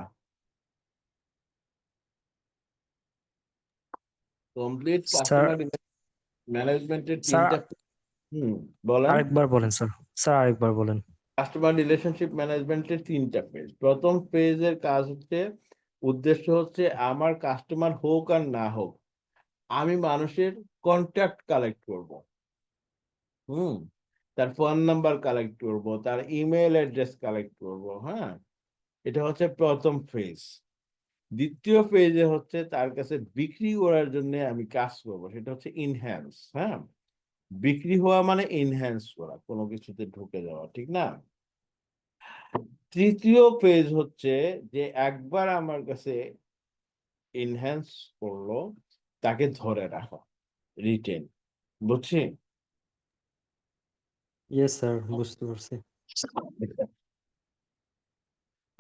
কমপ্লিট স্যার কাস্টমার ম্যানেজমেন্টের স্যার 3টা। বলেন। আরেকবার বলেন স্যার, স্যার আরেকবার বলেন। কাস্টমার রিলেশনশিপ ম্যানেজমেন্টের 3টা ফেজ। প্রথম ফেজের কাজ হচ্ছে, উদ্দেশ্য হচ্ছে আমার কাস্টমার হোক আর না হোক, আমি মানুষের কন্ট্যাক্ট কালেক্ট করব। তার ফোন নাম্বার কালেক্ট করব, তার ইমেল অ্যাড্রেস কালেক্ট করব। হ্যাঁ, এটা হচ্ছে প্রথম ফেজ। দ্বিতীয় ফেজে হচ্ছে তার কাছে বিক্রি করার জন্য আমি কাজ করব, সেটা হচ্ছে ইনহ্যান্স। হ্যাঁ, বিক্রি হওয়া মানে ইনহ্যান্স করা, কোনো কিছুতে ঢুকে যাওয়া, ঠিক না? তৃতীয় ফেজ হচ্ছে যে একবার আমার কাছে ইনহ্যান্স করলো, তাকে ধরে রাখা, রিটেন। বুঝছি? ইয়েস স্যার, বুঝতে পারছি।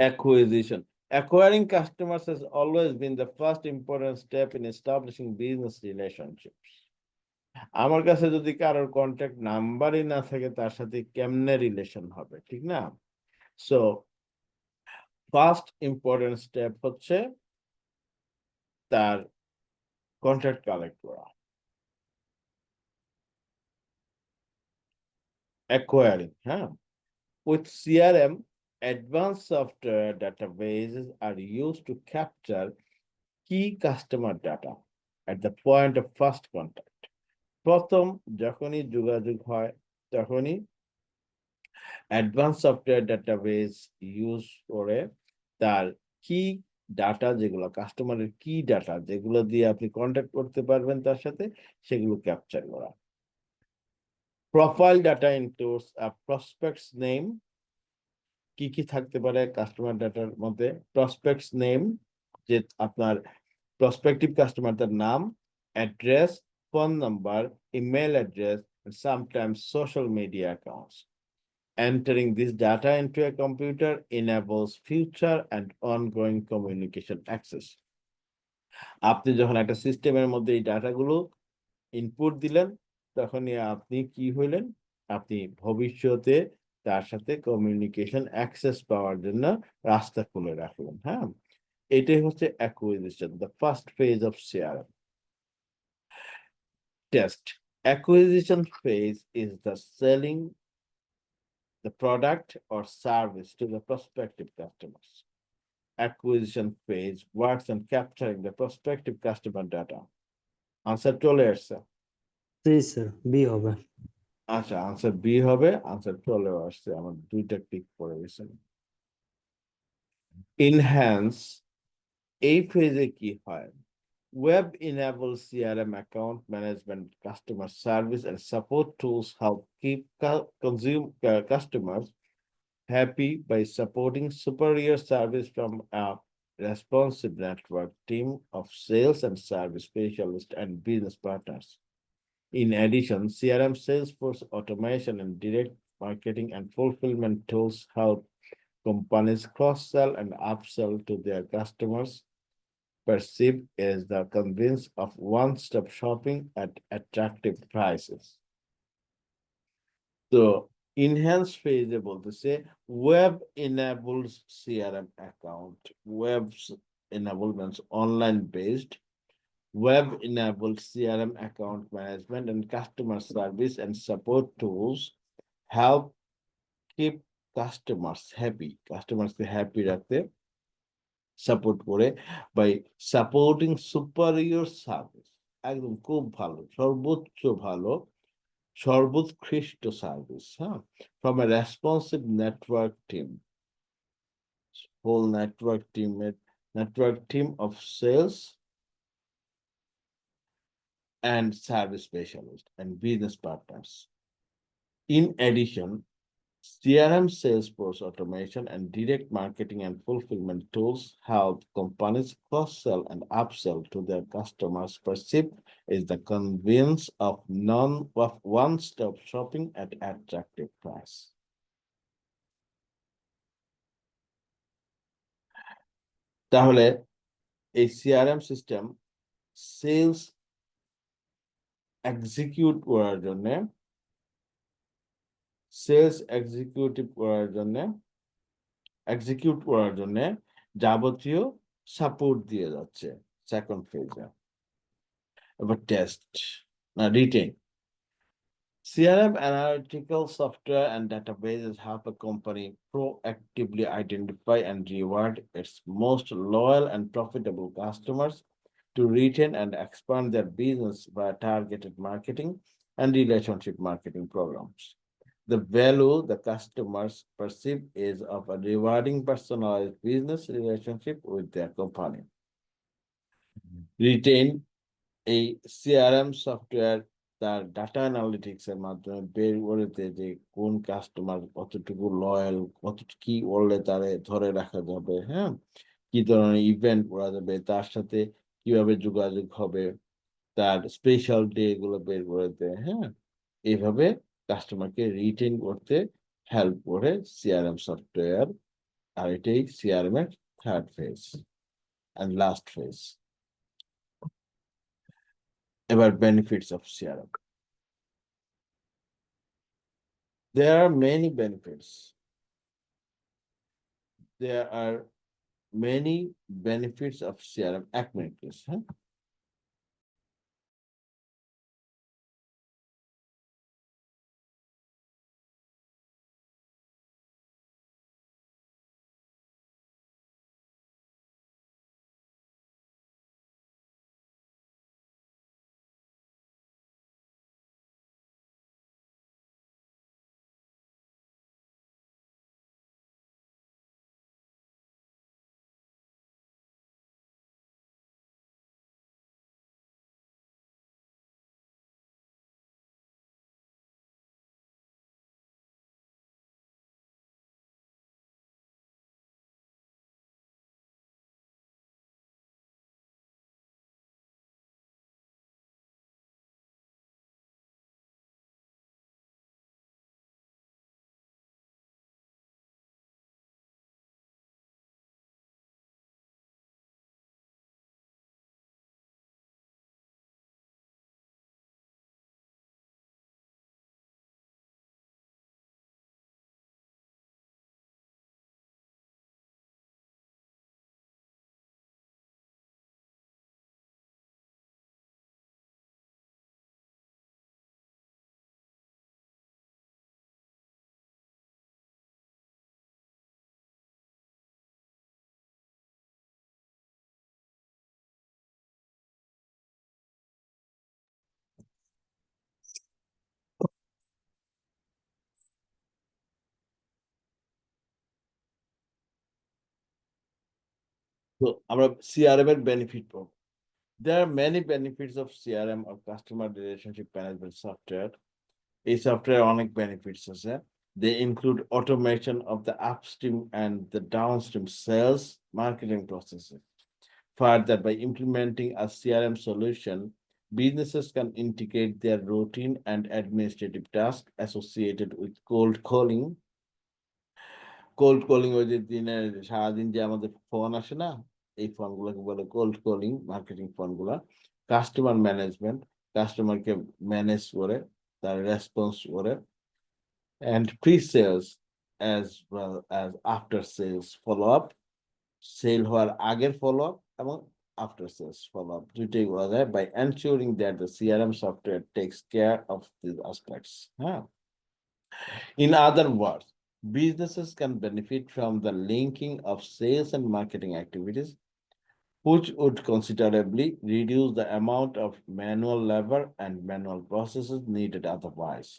Acquisition. Acquiring customers has always been the first important step in establishing business relationships. আমার কাছে যদি কারোর কন্ট্যাক্ট নাম্বারই না থাকে, তার সাথে কেমনে রিলেশন হবে, ঠিক না? সো ফার্স্ট ইম্পর্টেন্ট স্টেপ হচ্ছে তার কন্ট্যাক্ট কালেক্ট করা, acquiring. হ্যাঁ, with CRM, advanced software databases are used to capture key customer data at the point of first contact. প্রথম যখনই যোগাযোগ হয়, তখনই অ্যাডভান্স সফটওয়্যার ডাটাবেস ইউজ করে তার কি ডাটা, যেগুলো কাস্টমারের কি ডাটা, যেগুলো দিয়ে আপনি কন্ট্যাক্ট করতে পারবেন তার সাথে, সেগুলো ক্যাপচার করা। প্রোফাইল ডাটা ইনক্লুডস আ প্রসপেক্টস নেম। কি কি থাকতে পারে কাস্টমার ডাটার মধ্যে? প্রসপেক্টস নেম, যে আপনার প্রসপেক্টিভ কাস্টমার, তার নাম, address, phone number, email address, and sometimes social media accounts. Entering this data into a computer enables future and ongoing communication access. আপনি যখন একটা সিস্টেমের মধ্যে এই ডাটাগুলো ইনপুট দিলেন, তখনই আপনি কি হইলেন? আপনি ভবিষ্যতে তার সাথে কমিউনিকেশন অ্যাক্সেস পাওয়ার জন্য রাস্তা খুলে রাখলেন। হ্যাঁ, এটাই হচ্ছে acquisition, the first phase of CRM. Test. Acquisition phase is the selling the product or service to the prospective customers. Acquisition phase works on capturing the prospective customer data. Answer চলে আসছে? জি স্যার, বি হবে। আচ্ছা, আনসার বি হবে। আনসার চলেও আসছে, আমার দুইটা টিক পড়ে গেছে। ইনহ্যান্স, এই ফেজে কি হয়? Web enabled CRM account management, customer service, and support tools help keep customers happy by supporting superior service from a responsive network team of sales and service specialists and business partners. In addition, CRM, Salesforce automation, and direct marketing and fulfillment tools help companies cross-sell and upsell to their customers, perceived as the convenience of one-stop shopping at attractive prices. So, enhanced phase বলতেছে web enables CRM account. Web enablements online based. Web enabled CRM account management and customer service and support tools help keep customers happy. Customers K happy রাখতে সাপোর্ট করে by supporting superior service. একদম খুব ভালো, সর্বোচ্চ ভালো, সর্বোৎকৃষ্ট সার্ভিস। হ্যাঁ, from a responsive network team, whole network team of sales and service specialists and business partners. In addition, CRM, Salesforce automation, and direct marketing and fulfillment tools help companies cross-sell and upsell to their customers, perceived as the convenience of one-stop shopping at attractive price. তাহলে এই CRM সিস্টেম সেলস এক্সিকিউট করার জন্য, এক্সিকিউট করার জন্য যাবতীয় সাপোর্ট দিয়ে যাচ্ছে সেকেন্ড ফেজে। এবার টেস্ট না written. CRM analytical software and databases help a company proactively identify and reward its most loyal and profitable customers, to retain and expand their business via targeted marketing and relationship marketing programs. the value the customers perceive is of a rewarding personalized business relationship with their company. Retain a CRM software তার ডাটা অ্যানালিটিক্স এর মাধ্যমে বের করেছে যে কোন কাস্টমার কতটুকু লয়াল, কত কি করলে তারে ধরে রাখা যাবে, হ্যাঁ, কি ধরনের ইভেন্ট করা যাবে, তার সাথে কিভাবে যোগাযোগ হবে, তার স্পেশাল ডে গুলো বের করে দেয়, হ্যাঁ, এইভাবে কাস্টমারকে রিটেন করতে হেল্প করে সিআরএম সফটওয়্যার। আর এটাই সিআরএম এর third phase and last phase. এবার benefits of CRM. There are many benefits. There are many benefits of CRM. এক মিনিট please, হ্যাঁ? তো আমরা সিআরএম এর বেনিফিট পাবো। There are many benefits of CRM or customer relationship management software. এই সফটওয়্যার অনেক বেনিফিটস আছে। They include automation of the upstream and the downstream sales marketing processes. Further, by implementing a CRM solution, businesses can integrate their routine and administrative tasks associated with cold calling. Cold calling, ওই যে দিনের সারাদিন যে আমাদের ফোন আসে না, এই ফোন গুলোকে বলে কোল্ড কলিং, মার্কেটিং ফোন গুলা, কাস্টমার ম্যানেজমেন্ট, কাস্টমারকে ম্যানেজ করে তার রেসপন্স করে, and pre-sales as well as after sales follow up, sale হওয়ার আগের ফলো আপ এবং আফটার সেলস ফলো আপ দুইটাই করা যায় by ensuring that the CRM software takes care of these aspects. In other words, businesses can benefit from the linking of sales and marketing activities, which would considerably reduce the amount of manual labor and manual processes needed otherwise.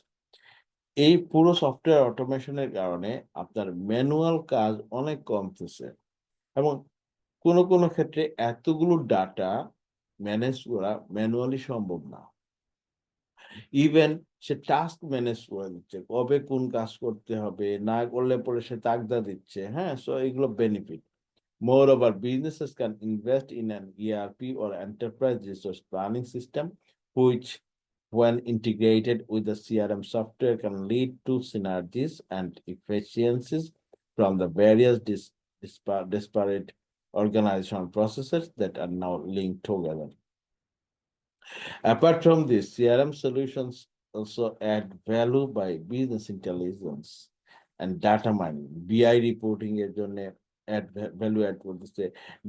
এই পুরো সফটওয়্যার অটোমেশনের কারণে আপনার ম্যানুয়াল কাজ অনেক কমতেছে এবং কোনো ক্ষেত্রে এতগুলো ডাটা ম্যানেজ করা ম্যানুয়ালি সম্ভব না। ইভেন সে টাস্ক ম্যানেজ করে দিচ্ছে, কবে কোন কাজ করতে হবে, না করলে পরে সে তাগদা দিচ্ছে, হ্যাঁ, সো এগুলো benefit. Moreover, businesses can invest in an ERP or enterprise resource planning system, which, when integrated with the CRM software, can lead to synergies and efficiencies from the various disparate organizational processes that are now linked together. Apart from this, CRM solutions also add value by business intelligence and data mining. BI reporting এর জন্য value add করতেছে,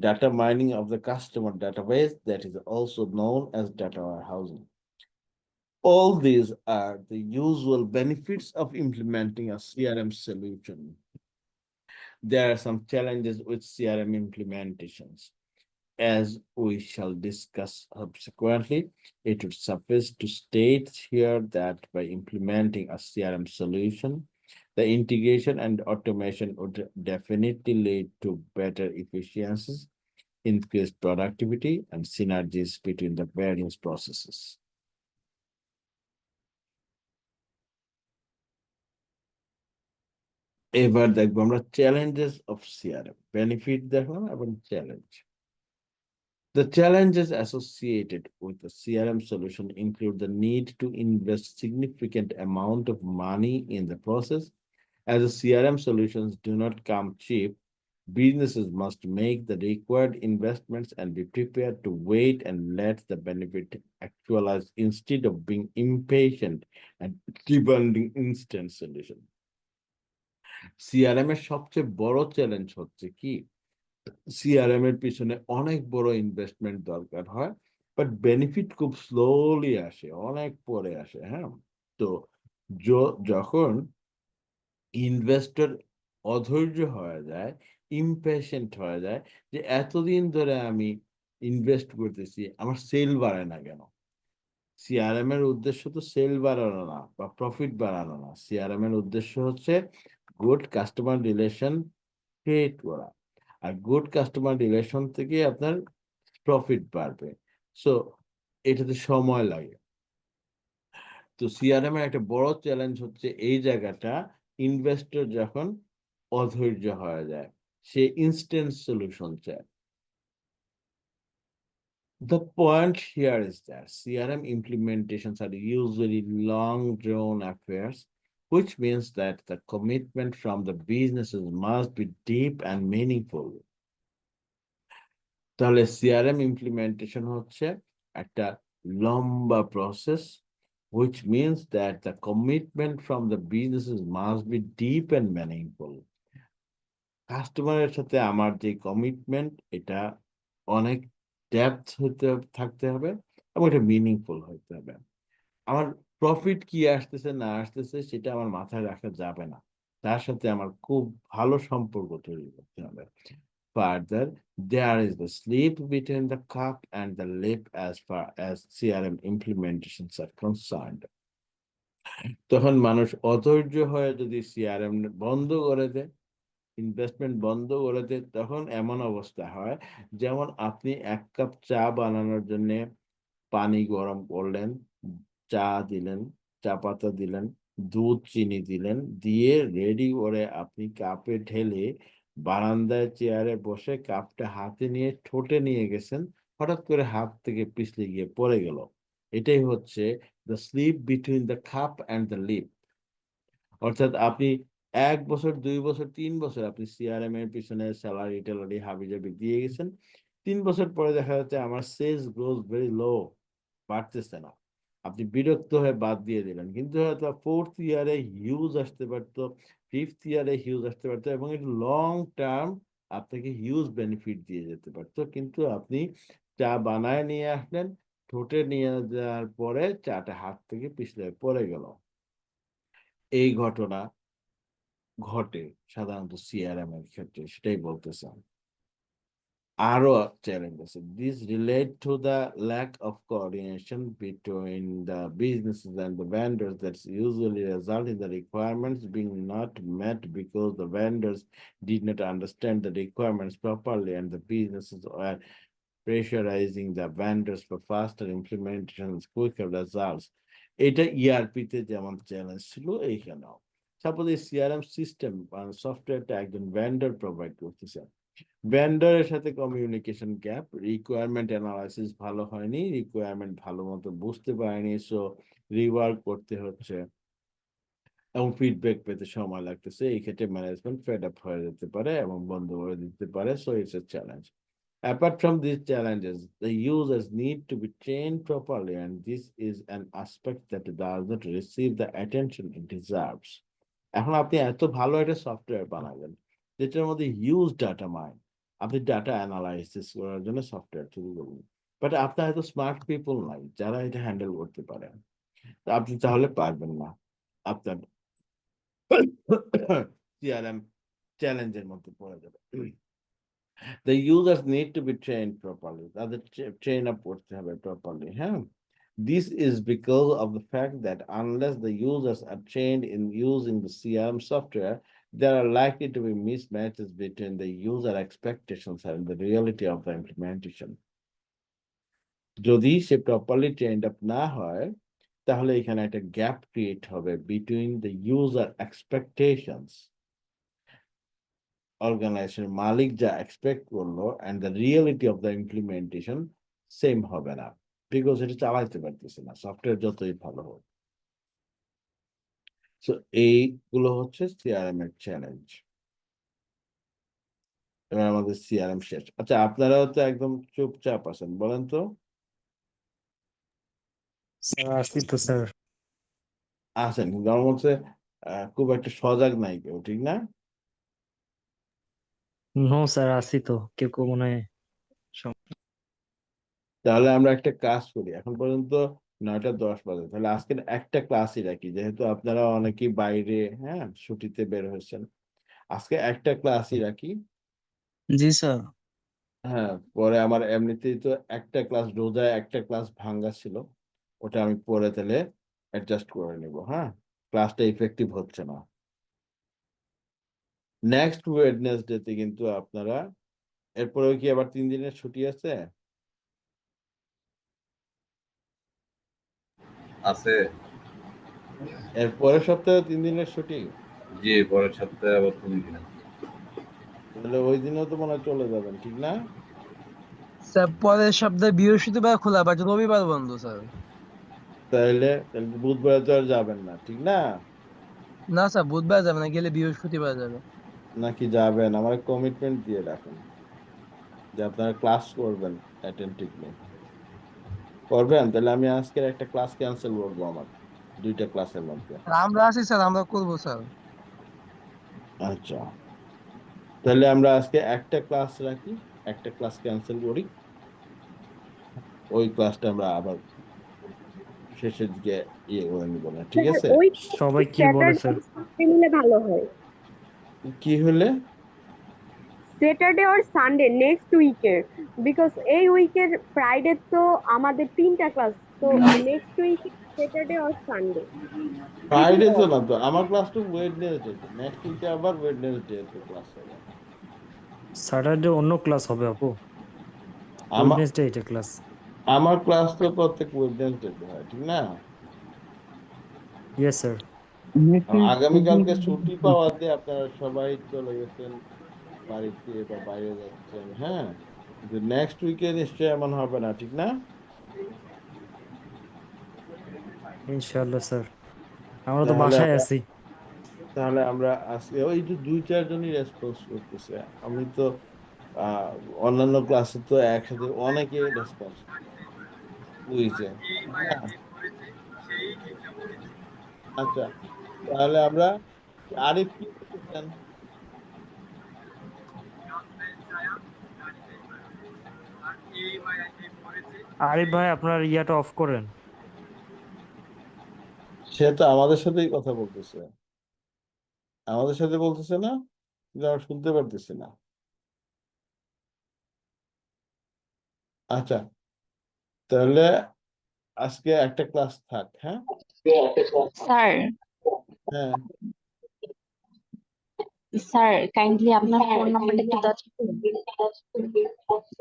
data mining of the customer database that is also known as data warehousing. All these are the usual benefits of implementing a CRM solution. There are some challenges with CRM implementations. as we shall discuss subsequently, it would suffice to state here that by implementing a CRM solution, the integration and automation would definitely lead to better efficiencies, increased productivity, and synergies between the various processes. এবার দেখবো আমরা challenges of CRM, benefit দেখলাম এবং challenge. The challenges associated with the CRM solution include the need to invest significant amount of money in the process. As the CRM solutions do not come cheap, businesses must make the required investments and be prepared to wait and let the benefit actualize instead of being impatient and demanding instant solution. CRM এর সবচেয়ে বড় চ্যালেঞ্জ হচ্ছে কি, সিআরএম এর পিছনে অনেক বড় ইনভেস্টমেন্ট দরকার হয়, বাট বেনিফিট খুব স্লোলি আসে, অনেক পরে আসে। হ্যাঁ, তো যখন ইনভেস্টর অধৈর্য হয়ে যায়, ইমপেশেন্ট হয়ে যায়, যে এতদিন ধরে আমি ইনভেস্ট করতেছি, আমার সেল বাড়ে না কেন? সিআরএম এর উদ্দেশ্য তো সেল বাড়ানো না বা প্রফিট বাড়ানো না, সিআরএম এর উদ্দেশ্য হচ্ছে গুড কাস্টমার রিলেশন ক্রিয়েট করা, আর গুড কাস্টমার রিলেশন থেকে আপনার প্রফিট বাড়বে। সো এটাতে সময় লাগে। তো সিআরএম এর একটা বড় চ্যালেঞ্জ হচ্ছে এই জায়গাটা, ইনভেস্টর যখন অধৈর্য হয়ে যায়, সে ইনস্ট্যান্ট সলিউশন চায়। The point here is that CRM implementations are usually long drawn affairs, which means that the commitment from the businesses must be deep and meaningful. তাহলে সিআরএম ইমপ্লিমেন্টেশন হচ্ছে একটা লম্বা process, which means that the commitment from the businesses must be deep and meaningful. কাস্টমারের সাথে আমার যে কমিটমেন্ট, এটা অনেক ডেপথ থাকতে হবে এবং এটা মিনিংফুল হতে হবে। আমার প্রফিট কি আসতেছে না আসতেছে সেটা আমার মাথায় রাখা যাবে না, তার সাথে আমার খুব ভালো সম্পর্ক তৈরি করতে হবে। Further, there is the sleep between the cup and the lip as far as CRM implementations are concerned. তখন মানুষ অধৈর্য হয়ে যদি সিআরএম বন্ধ করে দেয়, ইনভেস্টমেন্ট বন্ধ করে দেয়, তখন এমন অবস্থা হয় যেমন আপনি 1 কাপ চা বানানোর জন্য পানি গরম করলেন, চা দিলেন, চা পাতা দিলেন, দুধ, চিনি দিলেন, দিয়ে রেডি করে আপনি কাপে ঢেলে বারান্দায় চেয়ারে বসে কাপটা হাতে নিয়ে ঠোঁটে নিয়ে গেছেন, হঠাৎ করে হাত থেকে পিছলে গিয়ে পড়ে গেল। এটাই হচ্ছে the slip between the cup and the lip. অর্থাৎ আপনি 1 বছর, 2 বছর, 3 বছর আপনি সিআরএম এর পিছনে স্যালারি ট্যালারি হাবিজাবি দিয়ে গেছেন, 3 বছর পরে দেখা যাচ্ছে আমার সেলস গ্রোথ ভেরি লো, বাড়তেছে না, আপনি বিরক্ত হয়ে বাদ দিয়ে দিলেন। কিন্তু হয়তো 4th ইয়ারে হিউজ আসতে পারতো, 5th ইয়ারে হিউজ আসতে পারতো এবং এটা লং টার্ম আপনাকে হিউজ বেনিফিট দিয়ে যেতে পারতো, কিন্তু আপনি চা বানায় নিয়ে আসলেন, ঠোঁটে নিয়ে যাওয়ার পরে চাটা হাত থেকে পিছলে পড়ে গেল। এই ঘটনা ঘটে সাধারণত সিআরএম এর ক্ষেত্রে, সেটাই বলতেছেন। আরো চ্যালেঞ্জ আছে। These relate to the lack of coordination between the businesses and the vendors that usually result in the requirements being not met because the vendors did not understand the requirements properly and the businesses were pressurizing the vendors for faster implementations, quicker results. এটা ইআরপিতে যেমন চ্যালেঞ্জ ছিল, এইখানেও সাপোজ এই সিআরএম সিস্টেম সফটওয়্যারটা একজন ভেন্ডর প্রোভাইড করতেছে, ভেন্ডরের সাথে কমিউনিকেশন গ্যাপ, রিকোয়ারমেন্ট অ্যানালাইসিস ভালো হয়নি, রিকোয়ারমেন্ট ভালো মতো বুঝতে পারেনি, সো রিওয়ার্ক করতে হচ্ছে এবং ফিডব্যাক পেতে সময় লাগতেছে। এই ক্ষেত্রে ম্যানেজমেন্ট ফেড আপ হয়ে যেতে পারে এবং বন্ধ করে দিতে পারে। So it's a challenge. Apart from these challenges, the users need to be trained properly, and this is an aspect that does not receive the attention it deserves. এখন আপনি এত ভালো একটা সফটওয়্যার বানাবেন যেটার মধ্যে হিউজ ডাটা মাইন, আপনি ডাটা অ্যানালাইসিস করার জন্য সফটওয়্যার তৈরি করবেন, বাট আপনার এত স্মার্ট পিপল নাই যারা এটা হ্যান্ডেল করতে পারে, আপনি তাহলে পারবেন না, আপনার সিআরএম চ্যালেঞ্জের মধ্যে পড়ে যাবে। The users need to be trained properly. তাদের train up করতে হবে properly, হ্যাঁ? This is because of the fact that unless the users are trained in using the CRM software, there are likely to be mismatches between the user expectations and the reality of the implementation. যদি সে properly trained up না হয়, তাহলে এখানে একটা গ্যাপ ক্রিয়েট হবে between the user expectations, organisation মালিক যা এক্সপেক্ট করলো and the reality of the implementation same হবে না, বিকজ এটা চালাইতে পারতেছে না সফটওয়্যার যতই ভালো হোক। সো এইগুলো হচ্ছে সিআরএম এর চ্যালেঞ্জ। এবার আমাদের সিআরএম শেষ। আচ্ছা, আপনারাও তো একদম চুপচাপ আছেন, বলেন তো। স্যার আসি তো স্যার। আছেন, কিন্তু আমার মধ্যে খুব একটা সজাগ নাই কেউ, ঠিক না? নো স্যার আসি তো, কেউ কেউ মনে হয় তাহলে আমরা একটা কাজ করি, এখন পর্যন্ত 9টা 10 বাজে, তাহলে আজকের একটা ক্লাসই রাখি, যেহেতু আপনারা অনেকেই বাইরে, হ্যাঁ, ছুটিতে বের হয়েছেন, আজকে একটা ক্লাসই রাখি। জি স্যার। হ্যাঁ, পরে আমার এমনিতেই তো একটা ক্লাস রোজায় একটা ক্লাস ভাঙ্গা ছিল, ওটা আমি পরে তাহলে অ্যাডজাস্ট করে নিব। হ্যাঁ, ক্লাসটা ইফেক্টিভ হচ্ছে না। নেক্সট ওয়েডনেসডেতে কিন্তু আপনারা, এরপরেও কি আবার 3 দিনের ছুটি আছে? আছে। এর পরের সপ্তাহে 3 দিনের ছুটি? জি, পরের সপ্তাহে আবার 3 দিন আছে। তাহলে ওই দিনও তো মনে হয় চলে যাবেন, ঠিক না? স্যার পরের সপ্তাহে বৃহস্পতিবার খোলা, বাট রবিবার বন্ধ স্যার। তাহলে বুধবারে তো আর যাবেন না, ঠিক না? না স্যার, বুধবার যাবে না, গেলে বৃহস্পতিবার যাবে। নাকি যাবেন? আমার কমিটমেন্ট দিয়ে রাখেন যে আপনারা ক্লাস করবেন অ্যাটেন্টিভলি। করবেন? তাহলে আমি আজকের একটা ক্লাস ক্যান্সেল করবো, আমার 2টা ক্লাসের মধ্যে। আমরা আছি স্যার, আমরা করবো স্যার। আচ্ছা, তাহলে আমরা আজকে একটা ক্লাস রাখি, একটা ক্লাস ক্যান্সেল করি, ওই ক্লাসটা আমরা আবার শেষের দিকে ইয়ে করে নিব না, ঠিক আছে? ওই সবাই কি বলে স্যার? স্যাটারডে নিলে ভালো হয়। কি হলে? স্যাটারডে আর সানডে নেক্সট উইকের, বিকজ এই উইকের ফ্রাইডে তো আমাদের 3টা ক্লাস, তো নেক্সট উইক স্যাটারডে আর সানডে। ফ্রাইডে তো না, তো আমার ক্লাস তো ওয়েডনেসডে, নেক্সট উইকে আবার ওয়েডনেসডে তে ক্লাস হবে। স্যাটারডে অন্য ক্লাস হবে আপু, আমার ওয়েডনেসডে এটা ক্লাস। আমার ক্লাস তো প্রত্যেক ওয়েডনেসডে তে হয়, ঠিক না? Yes sir. আগামীকালকে ছুটি পাওয়াতে আপনারা সবাই চলে গেছেন বাড়িতে বা বাইরে যাচ্ছেন, হ্যাঁ, কিন্তু নেক্সট উইকে নিশ্চয়ই এমন হবে না, ঠিক না? ইনশাআল্লাহ স্যার, আমরা তো তাহলে বাসায় আমরা আছি। তাহলে আমরা আজকে ওই যে 2-4 জনই রেসপন্স করতেছে, আমি তো অন্যান্য ক্লাসে তো একসাথে অনেকে রেসপন্স বুঝছে। আচ্ছা, তাহলে আমরা আরিফ কি করতেছেন? আরিফ ভাই আপনার ইয়াটা অফ করেন। সে তো আমাদের সাথেই কথা বলতেছে, আমাদের সাথে বলতেছে না, কিন্তু আমরা শুনতে পারতেছি না। আচ্ছা, তাহলে আজকে একটা ক্লাস থাক, হ্যাঁ। স্যার, হ্যাঁ, স্যার কাইন্ডলি আপনার ফোন নাম্বারটা একটু দিয়ে দিচ্ছি।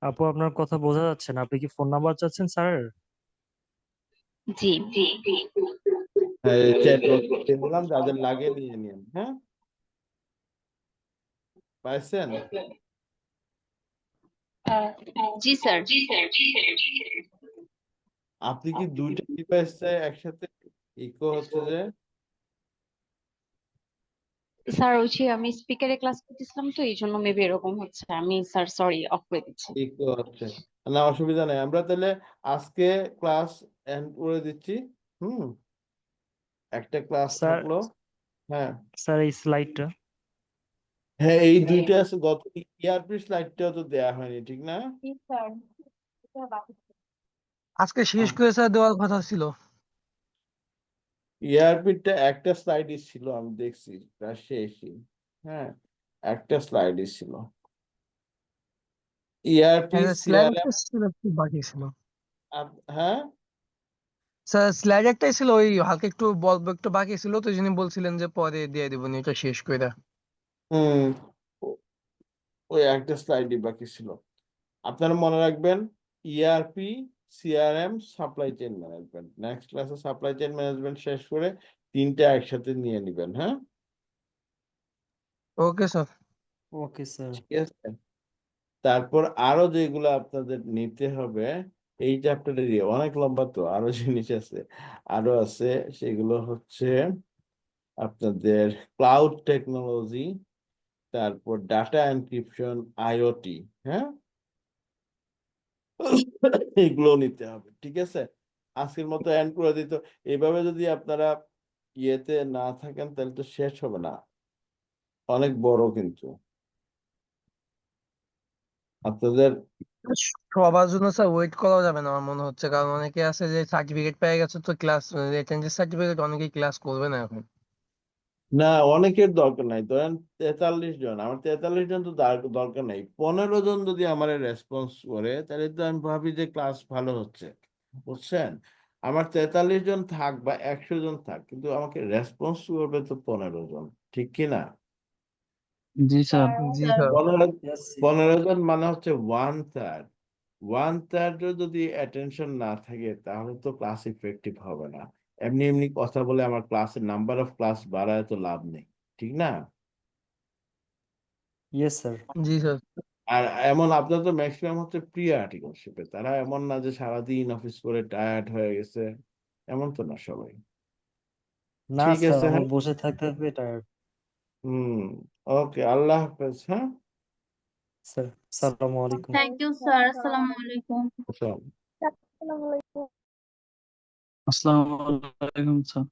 আপু আপনার কথা বোঝা যাচ্ছে না, আপনি কি ফোন নাম্বার চাচ্ছেন স্যার? জি হ্যাঁ, চ্যাট বক্স দিয়ে দিলাম, যাদের লাগে নিয়ে নিন, হ্যাঁ। পাইছেন? জি স্যার। আপনি কি 2টা ডিভাইসে একসাথে ইকো হচ্ছে যে? স্যার ওই যে আমি স্পিকারে ক্লাস করতেছিলাম তো এই জন্য মেবি এরকম হচ্ছে। আমি স্যার সরি অফ করে দিচ্ছি। ইকো হচ্ছে না, অসুবিধা নেই, আমরা তাহলে আজকে ক্লাস এন্ড করে দিচ্ছি। হুম, একটা ক্লাস স্যার, থাকলো। হ্যাঁ, স্যার এই স্লাইডটা। হ্যাঁ, এই 2টা আছে, গত ERP স্লাইডটাও তো দেয়া হয়নি, ঠিক না? জি স্যার, এটা বাকি। আজকে শেষ করে স্যার দেওয়ার কথা ছিল। ERP-টা একটা স্লাইডই ছিল, আমি দেখছি প্রায় শেষই। হ্যাঁ, একটা স্লাইডই ছিল। ERP, স্লাইড CRM, একটা ছিল, একটু বাকি ছিল হ্যাঁ স্যার। স্লাইড একটাই ছিল, ওই হালকা একটু বলবো একটু বাকি ছিল, তো যিনি বলছিলেন যে পরে দিয়ে দেবো এটা শেষ করে। হুম, ও- ওই একটা স্লাইডই বাকি ছিল। আপনারা মনে রাখবেন ERP, CRM, supply chain management. Next ক্লাসে সাপ্লাই চেইন ম্যানেজমেন্ট শেষ করে তিনটা একসাথে নিয়ে নেবেন। হ্যাঁ, ওকে স্যার। Okay sir. ঠিক আছে। তারপর আরো যেগুলো আপনাদের নিতে হবে এই চ্যাপ্টারে, অনেক লম্বা তো, আরো জিনিস আছে, আরো আছে। সেগুলো হচ্ছে আপনাদের ক্লাউড টেকনোলজি, তারপর ডাটা এনক্রিপশন, IoT। হ্যাঁ, এগুলো নিতে হবে, ঠিক আছে। আজকের মতো এন্ড করে দিত। এইভাবে যদি আপনারা ইয়েতে না থাকেন তাহলে তো শেষ হবে না, অনেক বড় কিন্তু আপনাদের। সবার জন্য স্যার ওয়েট করা যাবে না আমার মনে হচ্ছে, কারণ অনেকে আছে যে সার্টিফিকেট পেয়ে গেছে, তো ক্লাস অ্যাটেন্ডেন্স সার্টিফিকেট অনেকেই ক্লাস করবে না এখন। না, অনেকের দরকার নাই। ধরেন 43 জন, আমার 43 জন তো দরকার নাই। 15 জন যদি আমার রেসপন্স করে তাহলে তো আমি ভাবি যে ক্লাস ভালো হচ্ছে, বুঝছেন। আমার 43 জন থাক বা 100 জন থাক, কিন্তু আমাকে রেসপন্স করবে তো 15 জন, ঠিক কি না? জি স্যার। জি স্যার স্যার। 15 জন মানে হচ্ছে 1/3। 1/3 যদি অ্যাটেনশন না থাকে তাহলে তো ক্লাস ইফেক্টিভ হবে না। এমনি এমনি কথা বলে আমার ক্লাসের নাম্বার অফ ক্লাস বাড়ায় তো লাভ নেই, ঠিক না? Yes sir. জি স্যার। আর এমন আপনার তো ম্যাক্সিমাম হচ্ছে প্রি আর্টিকেলশিপে, তারা এমন না যে সারাদিন অফিস করে টায়ার্ড হয়ে গেছে, এমন তো না সবাই। না ঠিক স্যার, আছে, আমার হ্যাঁ। বসে থাকতে থাকতে টায়ার্ড। হুম, ওকে, আল্লাহ হাফেজ। হ্যাঁ, স্যার আসসালামু আলাইকুম। থ্যাংক ইউ স্যার, আসসালামু আলাইকুম। আসসালাম। আসসালামু আলাইকুম। আসসালামু আলাইকুম স্যার।